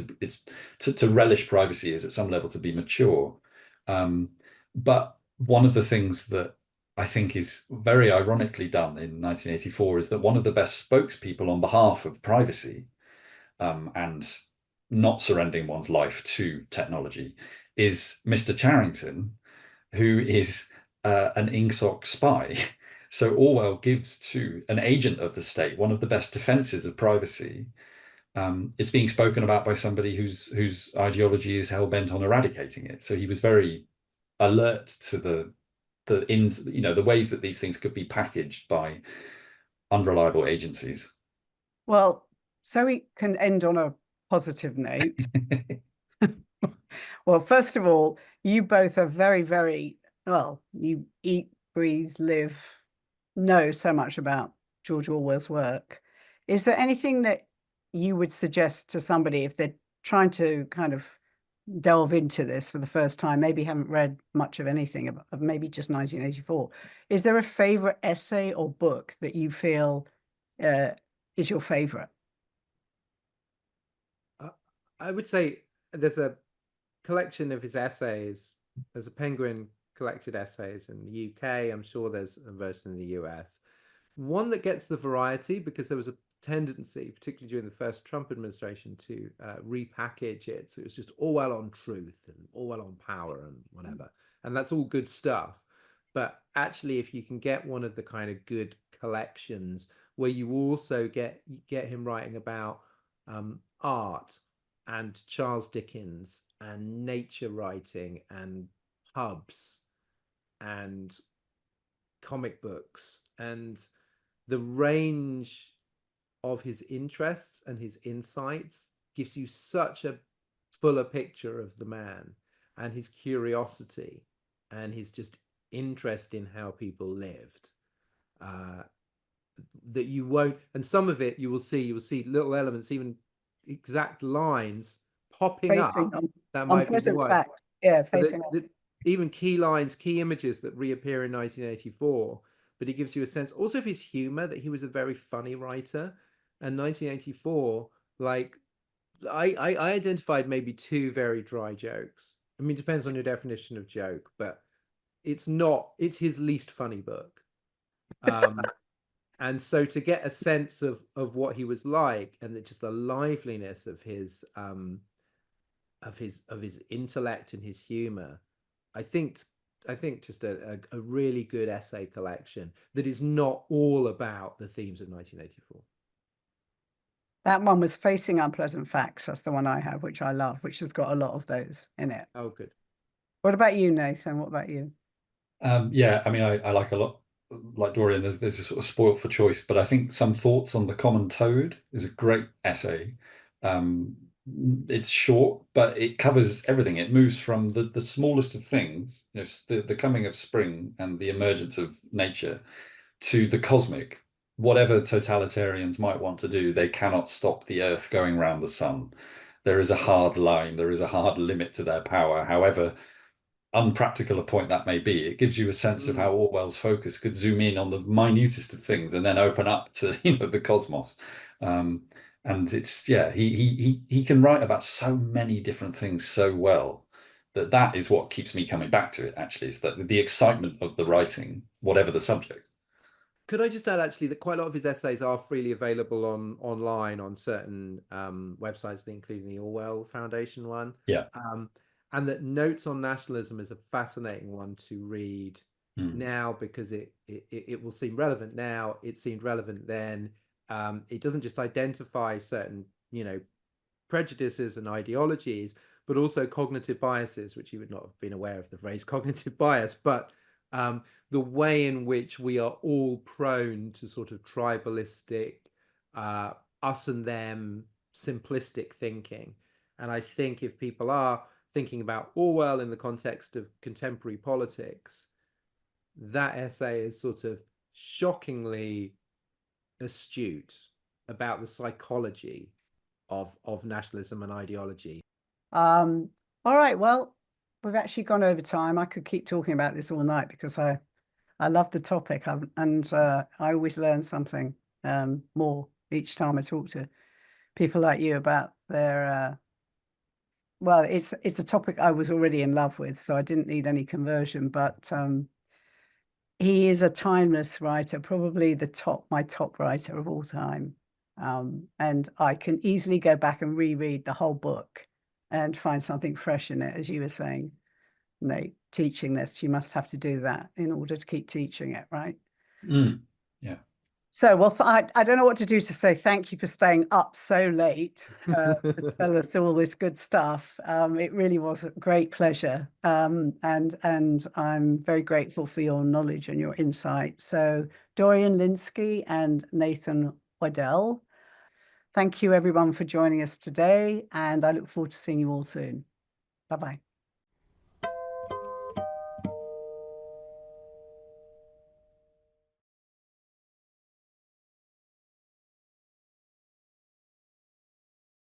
to relish privacy is at some level to be mature. But one of the things that I think is very ironically done in 1984 is that one of the best spokespeople on behalf of privacy and not surrendering one's life to technology is Mr. Charrington, who is an INGSOC spy. So Orwell gives to an agent of the state one of the best defenses of privacy, it's being spoken about by somebody whose ideology is hell-bent on eradicating it. So he was very alert to the ways that these things could be packaged by unreliable agencies. Well, so we can end on a positive note. Well, first of all, you both are very, very well, you eat, breathe, live, know so much about George Orwell's work. Is there anything that you would suggest to somebody if they're trying to kind of delve into this for the first time, maybe haven't read much of anything of maybe just 1984? Is there a favorite essay or book that you feel is your favorite? I would say there's a collection of his essays. There's a Penguin collected essays in the UK. I'm sure there's a version in the US. One that gets the variety, because there was a tendency, particularly during the first Trump administration, to repackage it. So it was just Orwell on truth and Orwell on power and whatever. And that's all good stuff. But actually, if you can get one of the kind of good collections where you also get him writing about art and Charles Dickens and nature writing and pubs and comic books, and the range of his interests and his insights gives you such a fuller picture of the man and his curiosity and his just interest in how people lived, that you won't, and some of it you will see little elements, even exact lines popping Facing up that on might be the present one. fact. Yeah, facing us. Even key lines, key images that reappear in 1984, but it gives you a sense also of his humor, that he was a very funny writer. And 1984, like I identified maybe two very dry jokes. I mean, it depends on your definition of joke, but it's his least funny book. And so to get a sense of what he was like, and just the liveliness of his intellect and his humor, I think just a really good essay collection that is not all about the themes of 1984. That one was Facing Unpleasant Facts. That's the one I have, which I love, which has got a lot of those in it. Oh, good. What about you, Nathan? What about you? Yeah, I mean, I like a lot, like Dorian, there's a sort of spoilt for choice, but I think Some Thoughts on the Common Toad is a great essay. It's short, but it covers everything. It moves from the smallest of things, the coming of spring and the emergence of nature, to the cosmic. Whatever totalitarians might want to do, they cannot stop the Earth going round the sun. There is a hard line, there is a hard limit to their power, however unpractical a point that may be. It gives you a sense of how Orwell's focus could zoom in on the minutest of things and then open up to the cosmos. And it's he can write about so many different things so well that is what keeps me coming back to it. Actually, is that the excitement of the writing, whatever the subject. Could I just add, actually, that quite a lot of his essays are freely available online on certain websites, including the Orwell Foundation one. Yeah. And that Notes on Nationalism is a fascinating one to read now, because it will seem relevant now. It seemed relevant then. It doesn't just identify certain, prejudices and ideologies, but also cognitive biases, which you would not have been aware of the phrase cognitive bias, but the way in which we are all prone to sort of tribalistic, us and them, simplistic thinking. And I think if people are thinking about Orwell in the context of contemporary politics, that essay is sort of shockingly astute about the psychology of nationalism and ideology. All right, well, we've actually gone over time. I could keep talking about this all night because I love the topic, and I always learn something more each time I talk to people like you about their well, it's a topic I was already in love with, so I didn't need any conversion, but he is a timeless writer, probably my top writer of all time. And I can easily go back and reread the whole book and find something fresh in it. As you were saying, Nate, teaching this, you must have to do that in order to keep teaching it, right? Yeah. So, well, I don't know what to do to say thank you for staying up so late to tell us all this good stuff. It really was a great pleasure. And I'm very grateful for your knowledge and your insight. So, Dorian Lynskey and Nathan Waddell, thank you everyone for joining us today. And I look forward to seeing you all soon. Bye-bye.